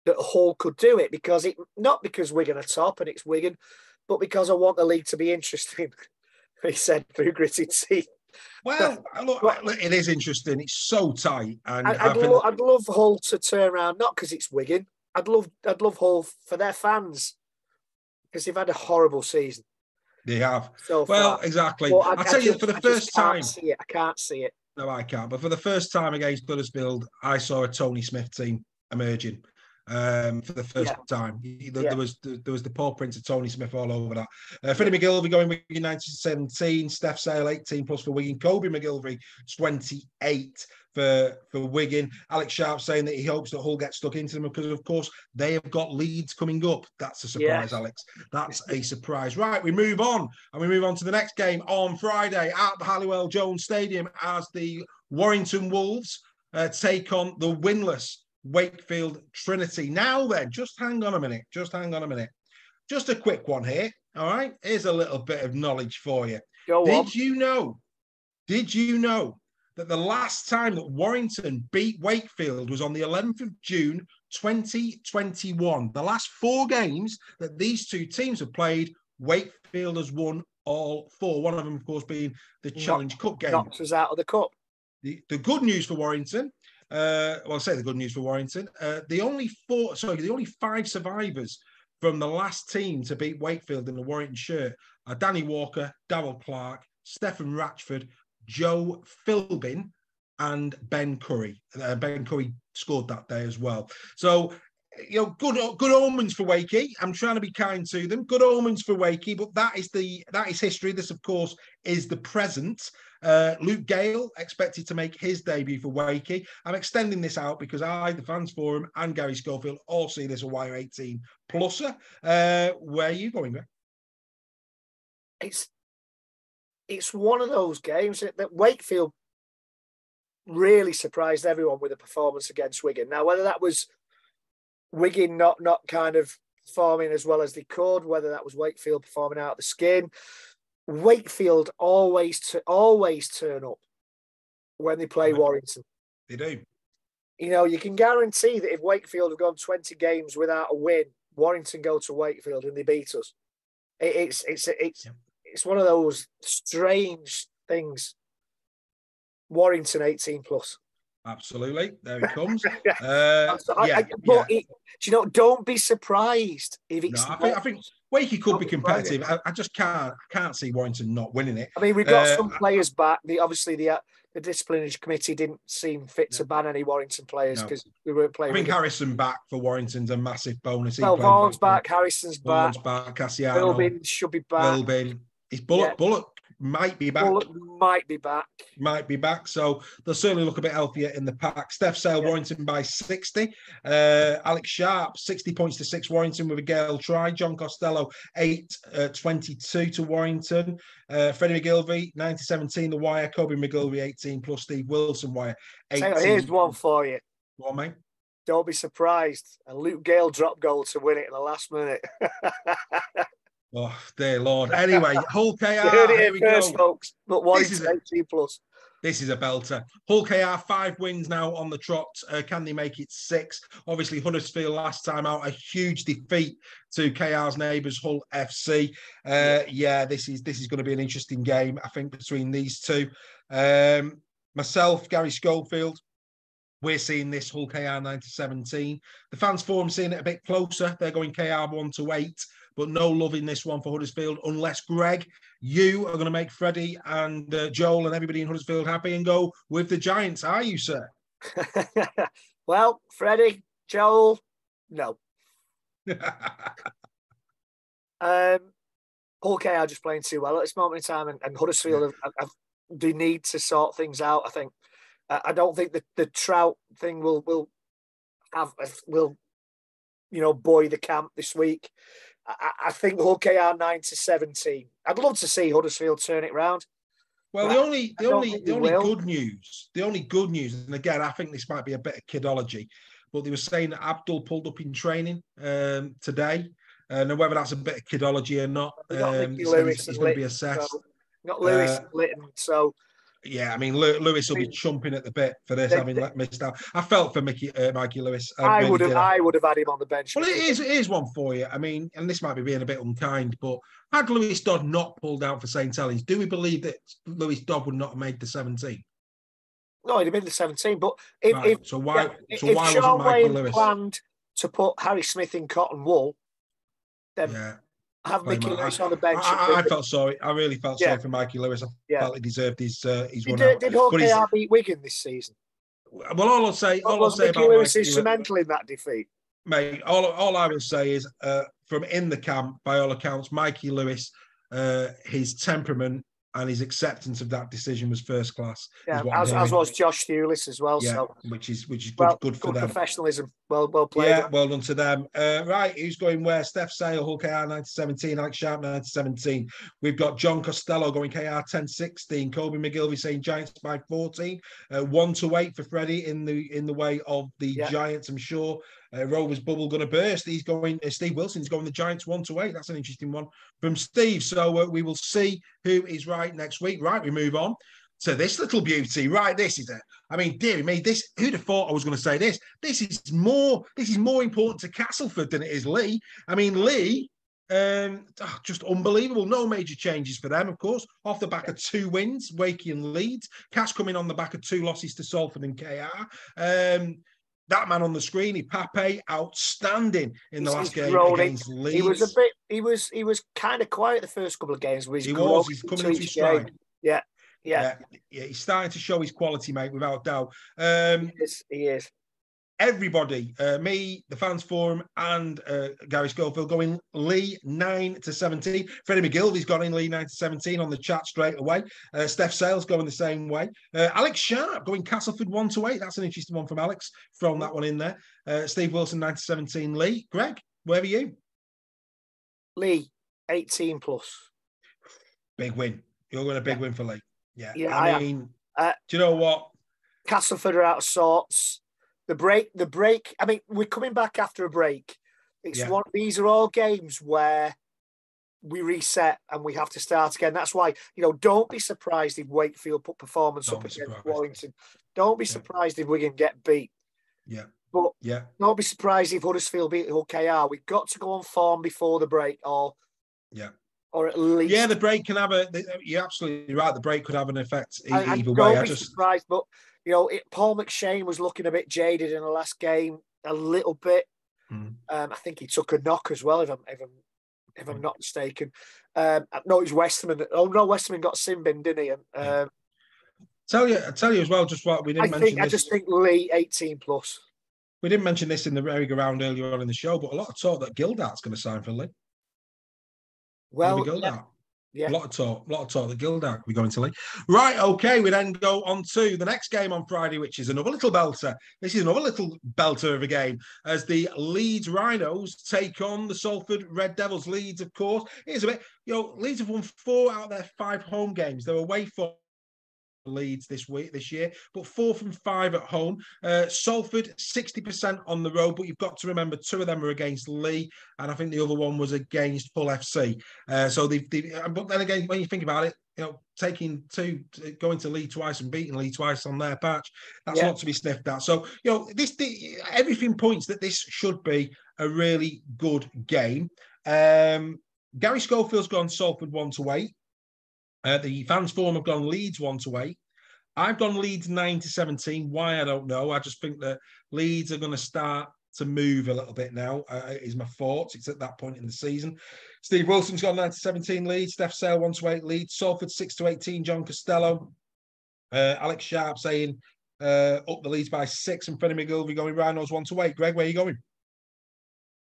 Hull could do it not because Wigan are top and it's Wigan, but because I want the league to be interesting. He said through gritted teeth. Well, look, it is interesting. It's so tight, and I'd love Hull to turn around, not because it's Wigan. I'd love Hull for their fans because they've had a horrible season. They have. So well, exactly. I'll tell you, for the first time... I can't see it. No, I can't. But for the first time against Huddersfield, I saw a Tony Smith team emerging for the first time. There was the paw prints of Tony Smith all over that. Freddie McGilvery going Wigan 90-17. Steph Sale 18 plus for Wigan. Kobe McGilvery 28 for Wigan. Alex Sharp saying that he hopes that Hull get stuck into them because, of course, they have got Leeds coming up. That's a surprise, yes. Alex. That's a surprise. Right, we move on. And we move on to the next game on Friday at the Halliwell Jones Stadium as the Warrington Wolves take on the winless Wakefield Trinity. Now then, just hang on a minute. Just a quick one here. All right. Here's a little bit of knowledge for you. Did you know that the last time that Warrington beat Wakefield was on the 11th of June, 2021? The last 4 games that these two teams have played, Wakefield has won all 4. One of them, of course, being the Challenge Cup game. Knocked us out of the cup. The good news for Warrington, I'll say the good news for Warrington, the only 5 survivors from the last team to beat Wakefield in the Warrington shirt are Danny Walker, Darryl Clark, Stephen Ratchford, Joe Philbin, and Ben Curry. Ben Curry scored that day as well. So, good omens for Wakey. I'm trying to be kind to them. Good omens for Wakey, but that is history. This, of course, is the present. Luke Gale expected to make his debut for Wakey. I'm extending this out because the Fans Forum, and Gary Schofield all see this a Wire 18 pluser. Where are you going, Greg? It's one of those games that Wakefield really surprised everyone with a performance against Wigan. Now, whether that was Wigan not kind of performing as well as they could, whether that was Wakefield performing out of the skin, Wakefield always turn up when they play Warrington. They do. You can guarantee that if Wakefield have gone 20 games without a win, Warrington go to Wakefield and they beat us. It's one of those strange things. Warrington 18 plus. Absolutely. There it comes. Don't be surprised if it's. No, I think Wakey could be competitive. I just can't see Warrington not winning it. I mean, we've got some players back. The disciplinary committee didn't seem fit to ban any Warrington players because we weren't playing. I think Harrison back for Warrington's a massive bonus. Vaughan's back, Harrison's back. Cassiano. Philbin should be back. His Bullock might be back. Might be back. So they'll certainly look a bit healthier in the pack. Steph Sale, Warrington by 60. Alex Sharp, 60 points to 6 Warrington with a Gale try. John Costello, 8-22 to Warrington. Freddie McGilvey, 9-17 the Wire. Kobe McGilvey, 18 plus Steve Wilson Wire, 18. Here's one for you. Go on, mate. Don't be surprised. And Luke Gale dropped goal to win it in the last minute. Oh, dear Lord. Anyway, Hull KR, here we go. Folks, but Warrington 18 plus. This is a belter. Hull KR, 5 wins now on the trot. Can they make it 6? Obviously, Huddersfield last time out, a huge defeat to KR's neighbours, Hull FC. This is going to be an interesting game, I think, between these two. Myself, Gary Schofield, we're seeing this Hull KR 9-17. The Fans Forum seeing it a bit closer. They're going KR 1-8. But no love in this one for Huddersfield, unless, Greg, you are going to make Freddie and Joel and everybody in Huddersfield happy and go with the Giants, are you, sir? Well, Freddie, Joel, no. Hull KR are just playing too well at this moment in time, and Huddersfield they need to sort things out, I think. I don't think that the Trout thing will buoy the camp this week. I think Hull KR 9-17. I'd love to see Huddersfield turn it round. Well, the only good news, and again, I think this might be a bit of kidology, but they were saying that Abdul pulled up in training today, and whether that's a bit of kidology or not, he's going to be assessed. Not Lewis and Litton, so. Yeah, I mean, Lewis will be chomping at the bit for this, having missed out. I felt for Mikey Lewis. I would have had him on the bench. Well, it is one for you. I mean, and this might be being a bit unkind, but had Lewis Dodd not pulled out for St. Helens, do we believe that Lewis Dodd would not have made the 17? No, he'd have made the 17. But if why wasn't Michael Lewis planned to put Harry Smith in cotton wool? Then have Mickey Lewis on the bench. I felt sorry. I really felt sorry for Mikey Lewis. I felt he deserved his run out. Did Hull KR beat Wigan this season? Well, all I'll say about Lewis instrumental in that defeat. Mate, all I will say is from in the camp, by all accounts, Mikey Lewis, his temperament and his acceptance of that decision was first class. Yeah, as was Josh Hewlis as well. Yeah, so which is good for them. Professionalism. Well played. Yeah, well done to them. Right, who's going where? Steph Sale, Hull KR 9-17, Alex Sharp 9-17. We've got John Costello going KR 10-16. Kobe McGilvey saying Giants by 14. 1-8 for Freddie in the way of the Giants, I'm sure. Rovers bubble going to burst. He's going. Steve Wilson's going the Giants 1-8. That's an interesting one from Steve. So we will see who is right next week. Right, we move on to this little beauty. Right, this is I mean, dear me, this. Who'd have thought I was going to say this? This is more important to Castleford than it is Lee. I mean, Lee. Just unbelievable. No major changes for them, of course. Off the back of 2 wins, Wakey and Leeds. Cash coming on the back of 2 losses to Salford and KR. That man on the screen, Pape, outstanding in the last game against Leeds. He was kind of quiet the first couple of games. He's coming into his stride. Yeah. He's starting to show his quality, mate, without doubt. He is. Everybody, me, the fans forum, and Gary Schofield going Lee 9-17. Freddie McGilvey's gone in Lee 9-17 on the chat straight away. Steph Sales going the same way. Alex Sharp going Castleford 1-8. That's an interesting one from Alex. Thrown that one in there. Steve Wilson 9-17. Lee, Greg, where are you? Lee 18+. Big win. You're going a big win for Lee. Yeah. I mean, do you know what? Castleford are out of sorts. The break. I mean, we're coming back after a break. These are all games where we reset and we have to start again. That's why, don't be surprised if Wakefield put performance up against Warrington. Don't be surprised if Wigan get beat. Yeah. But don't be surprised if Huddersfield beat Hull KR. We've got to go on form before the break, or at least. Yeah, the break can have you're absolutely right. The break could have an effect either way. Don't be surprised, but Paul McShane was looking a bit jaded in the last game, a little bit. I think he took a knock as well, if I'm not mistaken. No, it was Westerman. Oh no, Westerman got sin bin, didn't he? And tell you as well. Just what we didn't mention. I just think Lee 18+. We didn't mention this in the merry-go-round earlier on in the show, but a lot of talk that Gildart's going to sign for Lee. Well, yeah. A lot of talk that Gildart will be going to Lee. Right, okay, we then go on to the next game on Friday, which is another little belter. This is another little belter of a game as the Leeds Rhinos take on the Salford Red Devils. Leeds, of course. Here's a bit, Leeds have won 4 out of their 5 home games. They're away for Leeds this year, but 4 from 5 at home. Salford 60% on the road, but you've got to remember 2 of them are against Lee, and I think the other one was against Hull FC. But then again, when you think about it, going to Lee twice and beating Lee twice on their patch, that's not to be sniffed at. So everything points that this should be a really good game. Gary Schofield's gone Salford 1-8. The fans forum have gone Leeds 1-8. I've gone Leeds 9-17. Why, I don't know. I just think that Leeds are going to start to move a little bit now, is my thoughts. It's at that point in the season. Steve Wilson's gone 9-17 Leeds. Steph Sale 1-8 Leeds. Salford 6-18. John Costello. Alex Sharp saying up the Leeds by 6. And Freddie McGilvey going Rhinos 1-8. Greg, where are you going?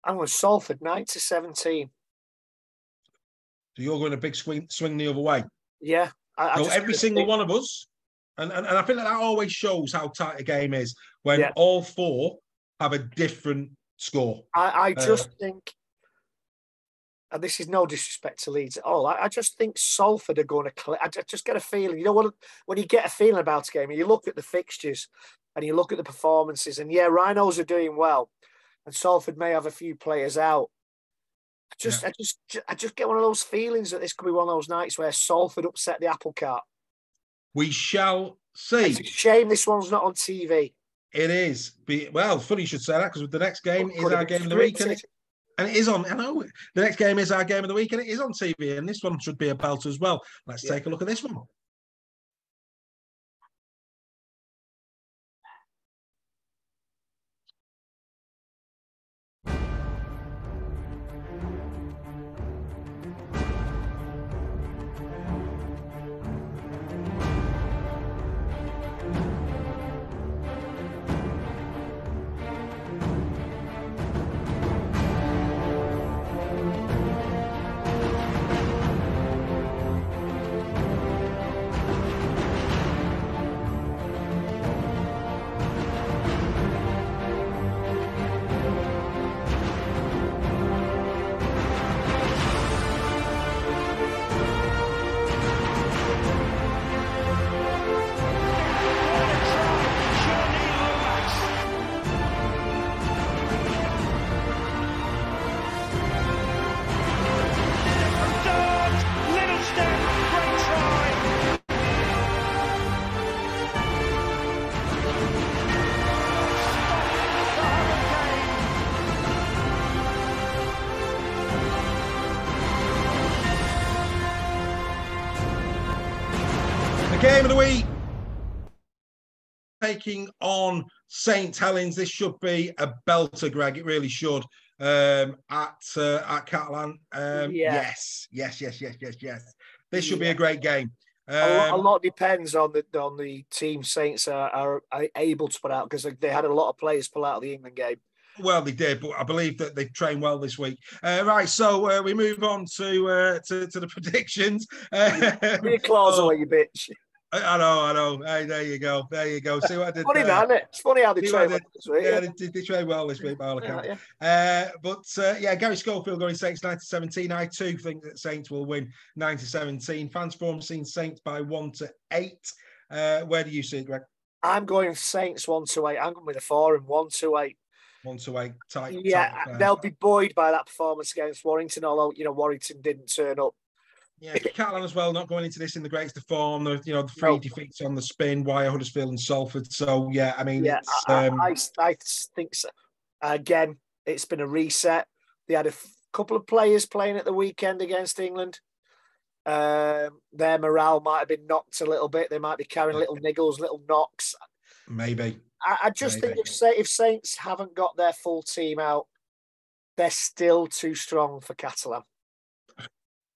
I'm with Salford 9-17. So you're going a big swing the other way. Yeah. Every single one of us, and I think that always shows how tight a game is when all 4 have a different score. I just think, and this is no disrespect to Leeds at all, I just think Salford are going to I just get a feeling. When you get a feeling about a game and you look at the fixtures and you look at the performances, and Rhinos are doing well, and Salford may have a few players out. I just get one of those feelings that this could be one of those nights where Salford upset the apple cart. We shall see. It's a shame this one's not on TV. It is. Well, funny you should say that, because the next game is our game of the week. And it is on. I know. The next game is our game of the week, and it is on TV. And this one should be a belter as well. Let's take a look at this one. Game of the week. Taking on St. Helens. This should be a belter, Greg. It really should. At Catalan. Yes. This should be a great game. A lot depends on the team Saints are able to put out, because they had a lot of players pull out of the England game. Well, they did, but I believe that they've trained well this week. Right, so we move on to the predictions. Get your claws away, you bitch. I know. Hey, there you go. See what I did. Funny, man. It's funny how they train well this week. Yeah, they train well this week, by all accounts. Gary Schofield going Saints 9-17. I too think that Saints will win 9-17. Fans Forum seen Saints by 1-8. Where do you see it, Greg? I'm going Saints 1-8. I'm going with the Forum 1-8. 1-8 tight. They'll be buoyed by that performance against Warrington, although Warrington didn't turn up. Yeah, Catalan as well, not going into this in the greatest of form. The three defeats on the spin, Wire, Huddersfield and Salford. So, I think so. Again, it's been a reset. They had a couple of players playing at the weekend against England. Their morale might have been knocked a little bit. They might be carrying little niggles, little knocks. Maybe. I just think if Saints haven't got their full team out, they're still too strong for Catalan.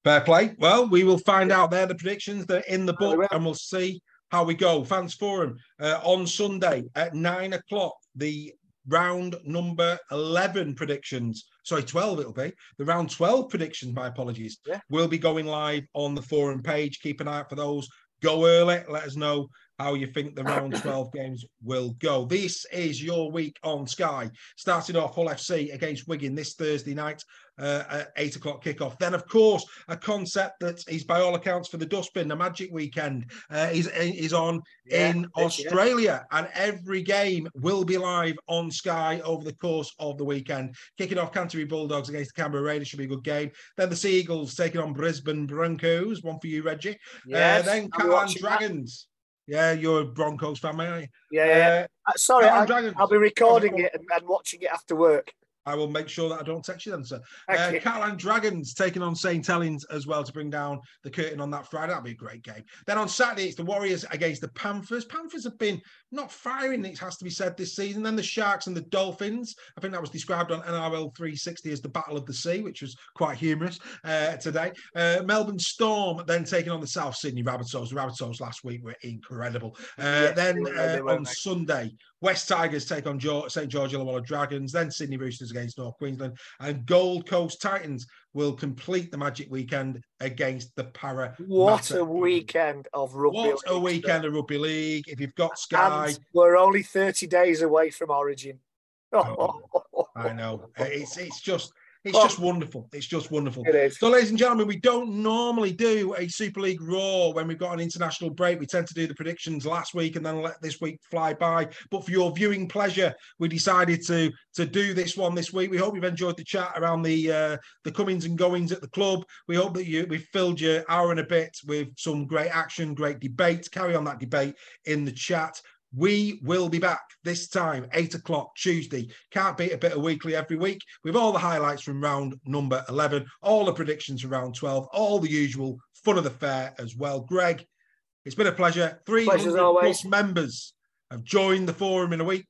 Fair play. Well, we will find out there. The predictions, they're in the book, and we'll see how we go. Fans Forum on Sunday at 9:00. The round number 11 predictions. Sorry, 12 it'll be. The round 12 predictions, my apologies, will be going live on the forum page. Keep an eye out for those. Go early. Let us know how you think the round 12 games will go. This is your week on Sky. Starting off, Hull FC against Wigan this Thursday night at 8:00 kickoff. Then, of course, a concept that is, by all accounts, for the dustbin, the Magic Weekend, is on in Australia. And every game will be live on Sky over the course of the weekend. Kicking off, Canterbury Bulldogs against the Canberra Raiders should be a good game. Then the Seagulls taking on Brisbane Broncos. One for you, Reggie. Yes, then Catalan Dragons. That. Yeah, you're a Broncos fan, aren't you? Yeah. Sorry, I'll be recording it and watching it after work. I will make sure that I don't text you then, sir. Catalan Dragons taking on St. Helens as well to bring down the curtain on that Friday. That'll be a great game. Then on Saturday, it's the Warriors against the Panthers. Panthers have been not firing, it has to be said, this season. Then the Sharks and the Dolphins. I think that was described on NRL 360 as the Battle of the Sea, which was quite humorous today. Melbourne Storm then taking on the South Sydney Rabbitohs. The Rabbitohs last week were incredible. On Sunday, West Tigers take on St. George Illawarra Dragons, then Sydney Roosters against North Queensland, and Gold Coast Titans will complete the Magic Weekend against the Para. What a weekend of rugby league. What a weekend of rugby league. If you've got Sky. And we're only 30 days away from Origin. I know. It's just wonderful. It's just wonderful. It is. So, ladies and gentlemen, we don't normally do a Super League Raw when we've got an international break. We tend to do the predictions last week and then let this week fly by. But for your viewing pleasure, we decided to do this one this week. We hope you've enjoyed the chat around the comings and goings at the club. We hope that we've filled your hour and a bit with some great action, great debate. Carry on that debate in the chat. We will be back this time, 8:00 Tuesday. Can't beat a bit of weekly every week with all the highlights from round number 11, all the predictions from round 12, all the usual fun of the fair as well. Greg, it's been a pleasure. 300 plus members have joined the forum in a week.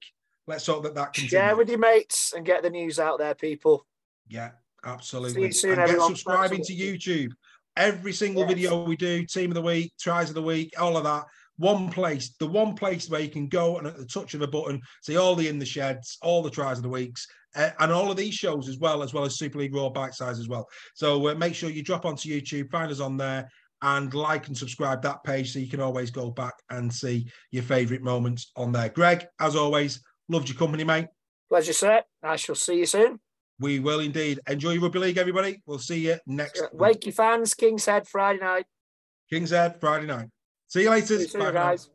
Let's hope that continues. Share with your mates and get the news out there, people. Yeah, absolutely. See you soon, and everyone. Get subscribing to YouTube. Every single video we do, Team of the Week, Tries of the Week, all of that. The one place where you can go and at the touch of a button, see all the In the Sheds, all the Tries of the Weeks, and all of these shows as well as Super League Raw Bite Size as well. So make sure you drop onto YouTube, find us on there, and like and subscribe that page so you can always go back and see your favourite moments on there. Greg, as always, loved your company, mate. Pleasure, sir. I shall see you soon. We will indeed. Enjoy your Rugby League, everybody. We'll see you next week. Wakey fans, King's Head Friday night. King's Head Friday night. See you later. See you soon, guys.